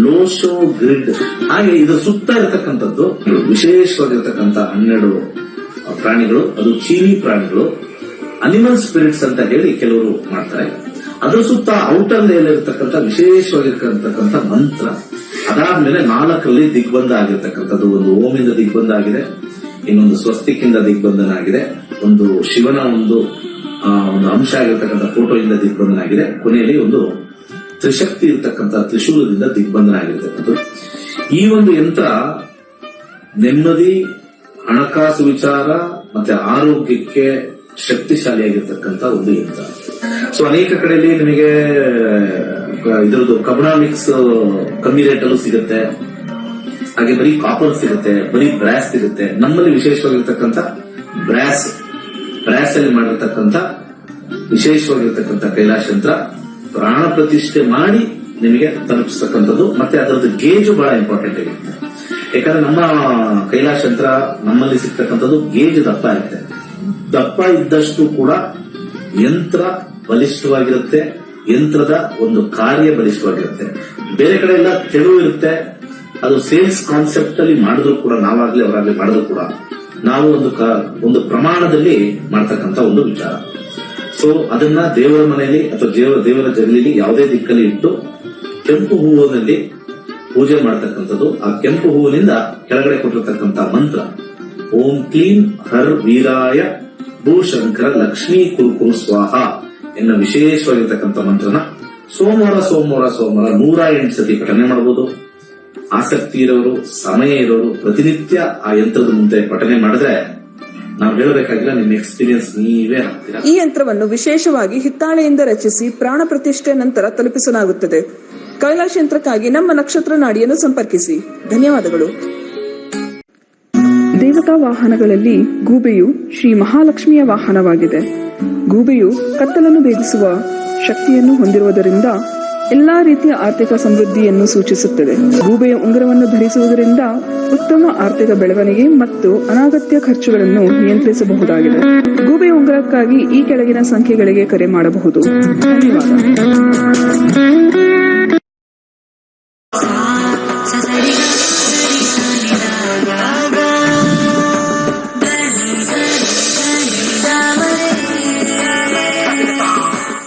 ಲೋಶೋ ಗ್ರಿಡ್. ಹಾಗೆ ಇದರ ಸುತ್ತ ಇರತಕ್ಕಂಥದ್ದು ವಿಶೇಷವಾಗಿರ್ತಕ್ಕಂಥ 12 ಪ್ರಾಣಿಗಳು. ಅದು ಚೀನಿ ಪ್ರಾಣಿಗಳು, ಅನಿಮಲ್ ಸ್ಪಿರಿಟ್ಸ್ ಅಂತ ಹೇಳಿ ಕೆಲವರು ಮಾಡ್ತಾರೆ. ಅದರ ಸುತ್ತ ಔಟರ್ ಲೇಯರ್ ಇರತಕ್ಕಂಥ ವಿಶೇಷವಾಗಿರ್ತಕ್ಕಂಥ ಮಂತ್ರ. ಅದಾದ್ಮೇಲೆ 4ರಲ್ಲಿ ದಿಗ್ಬಂಧ ಆಗಿರ್ತಕ್ಕಂಥದ್ದು. ಒಂದು ಓಮಿಂದ ದಿಗ್ಬಂಧ ಆಗಿದೆ, ಇನ್ನೊಂದು ಸ್ವಸ್ತಿಕ್ಕಿಂದ ದಿಗ್ಬಂಧನ ಆಗಿದೆ, ಒಂದು ಶಿವನ ಒಂದು ಅಂಶ ಆಗಿರ್ತಕ್ಕಂಥ ಫೋಟೋಯಿಂದ ದಿಗ್ಬಂಧನ ಆಗಿದೆ, ಕೊನೆಯಲ್ಲಿ ಒಂದು ತ್ರಿಶಕ್ತಿ ಇರತಕ್ಕಂಥ ತ್ರಿಶೂಲದಿಂದ ದಿಗ್ಬಂಧನ ಆಗಿರ್ತಕ್ಕಂಥದ್ದು. ಈ ಒಂದು ಯಂತ್ರ ನೆಮ್ಮದಿ, ಹಣಕಾಸು ವಿಚಾರ ಮತ್ತೆ ಆರೋಗ್ಯಕ್ಕೆ ಶಕ್ತಿಶಾಲಿಯಾಗಿರ್ತಕ್ಕಂಥ ಒಂದು ಯಂತ್ರ. ಸೊ ಅನೇಕ ಕಡೆಯಲ್ಲಿ ನಿಮಗೆ ಇದರದ್ದು ಕಬ್ಣ ಮಿಕ್ಸ್ ಕಮ್ಮಿ ರೇಟಲ್ಲೂ ಸಿಗುತ್ತೆ, ಹಾಗೆ ಬರೀ ಕಾಪರ್ ಸಿಗುತ್ತೆ, ಬರೀ ಬ್ರಾಸ್ ಸಿಗುತ್ತೆ. ನಮ್ಮಲ್ಲಿ ವಿಶೇಷವಾಗಿರ್ತಕ್ಕಂಥ ಬ್ರಾಸ್ ಅಲ್ಲಿ ಮಾಡಿರ್ತಕ್ಕಂಥ ವಿಶೇಷವಾಗಿರ್ತಕ್ಕಂಥ ಕೈಲಾಶ್ ಯಂತ್ರ ಪ್ರಾಣ ಪ್ರತಿಷ್ಠೆ ಮಾಡಿ ನಿಮಗೆ ತಲುಪಿಸ್ತಕ್ಕಂಥದ್ದು. ಮತ್ತೆ ಅದರದ್ದು ಗೇಜು ಬಹಳ ಇಂಪಾರ್ಟೆಂಟ್ ಆಗಿರುತ್ತೆ. ಯಾಕಂದ್ರೆ ನಮ್ಮ ಕೈಲಾಶ್ ಯಂತ್ರ ನಮ್ಮಲ್ಲಿ ಸಿಗ್ತಕ್ಕಂಥದ್ದು ಗೇಜ್ ದಪ್ಪ ಇರುತ್ತೆ. ದಪ್ಪ ಇದ್ದಷ್ಟು ಕೂಡ ಯಂತ್ರ ಬಲಿಷ್ಠವಾಗಿರುತ್ತೆ, ಯಂತ್ರದ ಒಂದು ಕಾರ್ಯ ಬಲಿಷ್ಠವಾಗಿರುತ್ತೆ. ಬೇರೆ ಕಡೆ ಎಲ್ಲ ತೆಳು ಇರುತ್ತೆ. ಅದು ಸೇಲ್ಸ್ ಕಾನ್ಸೆಪ್ಟ್ ಅಲ್ಲಿ ಮಾಡಿದ್ರು ಕೂಡ, ನಾವಾಗ್ಲಿ ಅವರಾಗ್ಲಿ ಮಾಡಿದ್ರು ಕೂಡ ನಾವು ಒಂದು ಪ್ರಮಾಣದಲ್ಲಿ ಮಾಡ್ತಕ್ಕಂಥ ಒಂದು ವಿಚಾರ. ಸೊ ಅದನ್ನ ದೇವರ ಮನೆಯಲ್ಲಿ ಅಥವಾ ದೇವರ ಜಗಲಿಲಿ ಯಾವುದೇ ದಿಕ್ಕಲ್ಲಿ ಇಟ್ಟು ಕೆಂಪು ಹೂವಿನಲ್ಲಿ ಪೂಜೆ ಮಾಡತಕ್ಕಂಥದ್ದು. ಆ ಕೆಂಪು ಹೂವಿನಿಂದ ಕೆಳಗಡೆ ಕೊಟ್ಟಿರ್ತಕ್ಕಂಥ ಮಂತ್ರ ಓಂ ಕ್ಲೀಂ ಹರ್ ವೀರಾಯ ಭೂಶಂಕರ ಲಕ್ಷ್ಮೀ ಕುರುಕುರು ಸ್ವಾಹ ಎನ್ನ ವಿಶೇಷವಾಗಿರ್ತಕ್ಕಂಥ ಮಂತ್ರನ ಸೋಮವಾರ 108 ಸತಿ ಪಠನೆ ಮಾಡಬಹುದು. ಆಸಕ್ತಿ ಇರೋರು, ಸಮಯ ಇರೋರು ಪ್ರತಿನಿತ್ಯ ಆ ಯಂತ್ರದ ಮುಂದೆ ಪಠನೆ ಮಾಡಿದ್ರೆ ನಾವು ಹೇಳಬೇಕಾಗಿಲ್ಲ, ನಿಮ್ಮ ಎಕ್ಸ್ಪೀರಿಯನ್ಸ್ ನೀವೇ ಆಗ್ತೀರಾ. ಈ ಯಂತ್ರವನ್ನು ವಿಶೇಷವಾಗಿ ಹಿತ್ತಾಳೆಯಿಂದ ರಚಿಸಿ ಪ್ರಾಣ ಪ್ರತಿಷ್ಠೆ ನಂತರ ತಲುಪಿಸಲಾಗುತ್ತದೆ. ಕೈಲಾಶ ಯಂತ್ರಕ್ಕಾಗಿ ನಮ್ಮ ನಕ್ಷತ್ರ ನಾಡಿಯನ್ನು ಸಂಪರ್ಕಿಸಿ. ಧನ್ಯವಾದಗಳು. ದೇವತಾ ವಾಹನಗಳಲ್ಲಿ ಗೂಬೆಯು ಶ್ರೀ ಮಹಾಲಕ್ಷ್ಮಿಯ ವಾಹನವಾಗಿದೆ. ಗೂಬೆಯು ಕತ್ತಲನ್ನು ಭೇದಿಸುವ ಶಕ್ತಿಯನ್ನು ಹೊಂದಿರುವುದರಿಂದ ಎಲ್ಲಾ ರೀತಿಯ ಆರ್ಥಿಕ ಸಮೃದ್ಧಿಯನ್ನು ಸೂಚಿಸುತ್ತದೆ. ಗೂಬೆಯ ಉಂಗುರವನ್ನು ಧರಿಸುವುದರಿಂದ ಉತ್ತಮ ಆರ್ಥಿಕ ಬೆಳವಣಿಗೆ ಮತ್ತು ಅನಗತ್ಯ ಖರ್ಚುಗಳನ್ನು ನಿಯಂತ್ರಿಸಬಹುದಾಗಿದೆ. ಗೂಬೆಯ ಉಂಗುರಕ್ಕಾಗಿ ಈ ಕೆಳಗಿನ ಸಂಖ್ಯೆಗಳಿಗೆ ಕರೆ ಮಾಡಬಹುದು. ಧನ್ಯವಾದ.